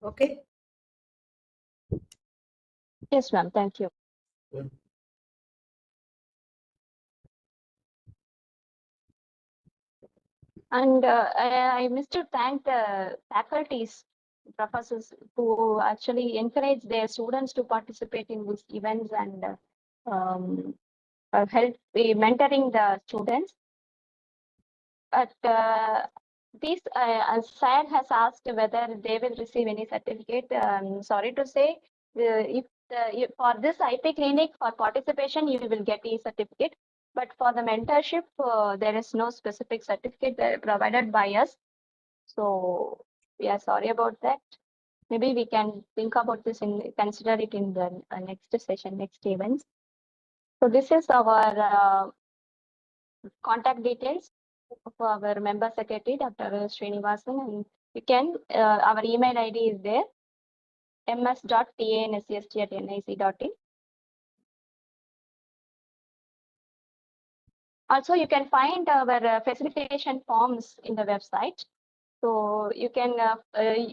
Okay. Yes, ma'am. Thank you. And I missed to thank the faculties, professors who actually encourage their students to participate in these events and help mentoring the students. But this, as SAD has asked whether they will receive any certificate. Sorry to say, if for this IP clinic for participation, you will get a certificate. But for the mentorship, there is no specific certificate provided by us. So we are sorry about that. Maybe we can think about this and consider it in the next session, next events. So this is our contact details of our member secretary, Dr. Srinivasan, and you can, our email ID is there, ms.tanscst@nic.in. Also, you can find our facilitation forms in the website. So you can,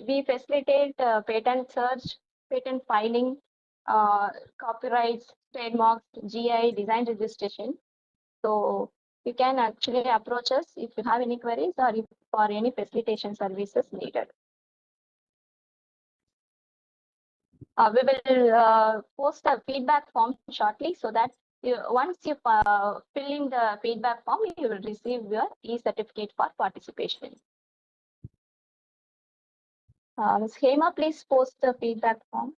we facilitate patent search, patent filing, copyrights, trademarks, GI, design registration. So you can actually approach us if you have any queries or if for any facilitation services needed. We will post a feedback form shortly so that once you fill in the feedback form, you will receive your e-certificate for participation. Ms. Hema, please post the feedback form.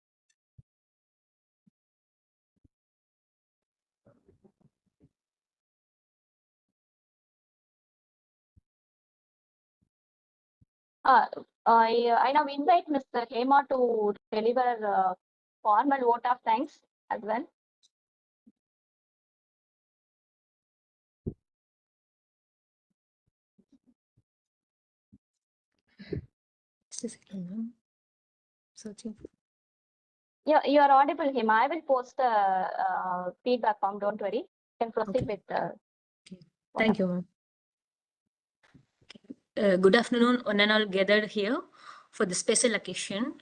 I now invite Mr. Hema to deliver formal vote of thanks as well. Just a second, ma'am. Searching. Yeah, you are audible, Hema. I will post the feedback form. Don't worry. You can proceed Okay. with the. Thank you, ma'am. Good afternoon, one and all gathered here for the special occasion.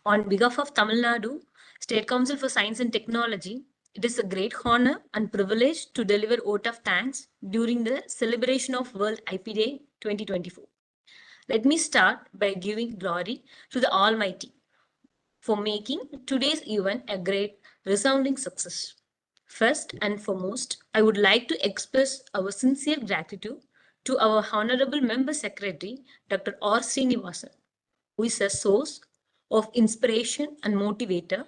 On behalf of Tamil Nadu State Council for Science and Technology, it is a great honor and privilege to deliver vote of thanks during the celebration of World IP Day 2024. Let me start by giving glory to the Almighty for making today's event a great resounding success. First and foremost, I would like to express our sincere gratitude to our Honorable Member Secretary, Dr. R. Srinivasan, who is a source of inspiration and motivator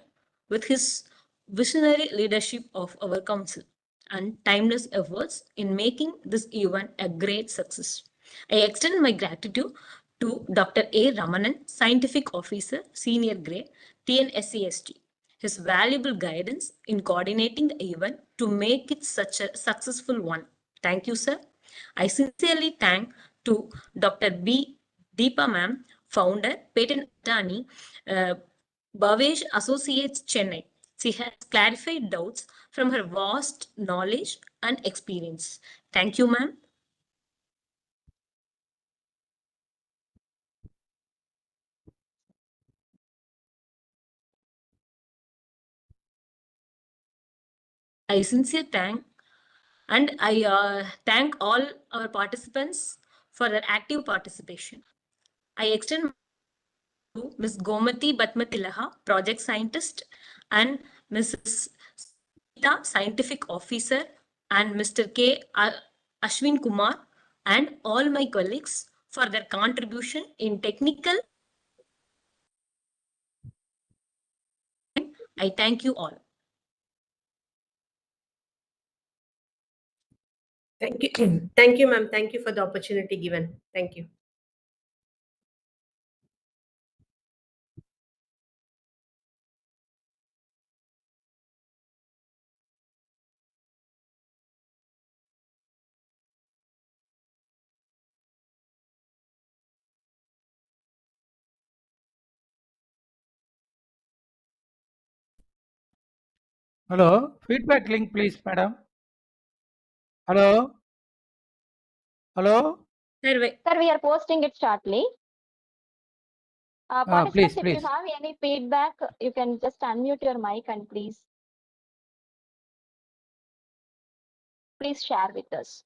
with his visionary leadership of our council and timeless efforts in making this event a great success. I extend my gratitude to Dr. A. Ramanan, Scientific Officer, Senior Grade, TNSCST, his valuable guidance in coordinating the event to make it such a successful one. Thank you, sir. I sincerely thank to Dr. B. Deepa ma'am, founder, patent attorney, Bhavesh Associates Chennai. She has clarified doubts from her vast knowledge and experience. Thank you, ma'am. I sincerely thank and I thank all our participants for their active participation. I extend to Ms. Gomati Batmatilaha, project scientist, and Mrs. Sita, scientific officer, and Mr. K. Ashwin Kumar, and all my colleagues for their contribution in technical. I thank you all. Thank you. Thank you, ma'am. Thank you for the opportunity given. Thank you. Hello, feedback link, please, madam. Hello? Hello? Sir, Sir, we are posting it shortly. Participants, if please. you have any feedback, you can just unmute your mic and please share with us.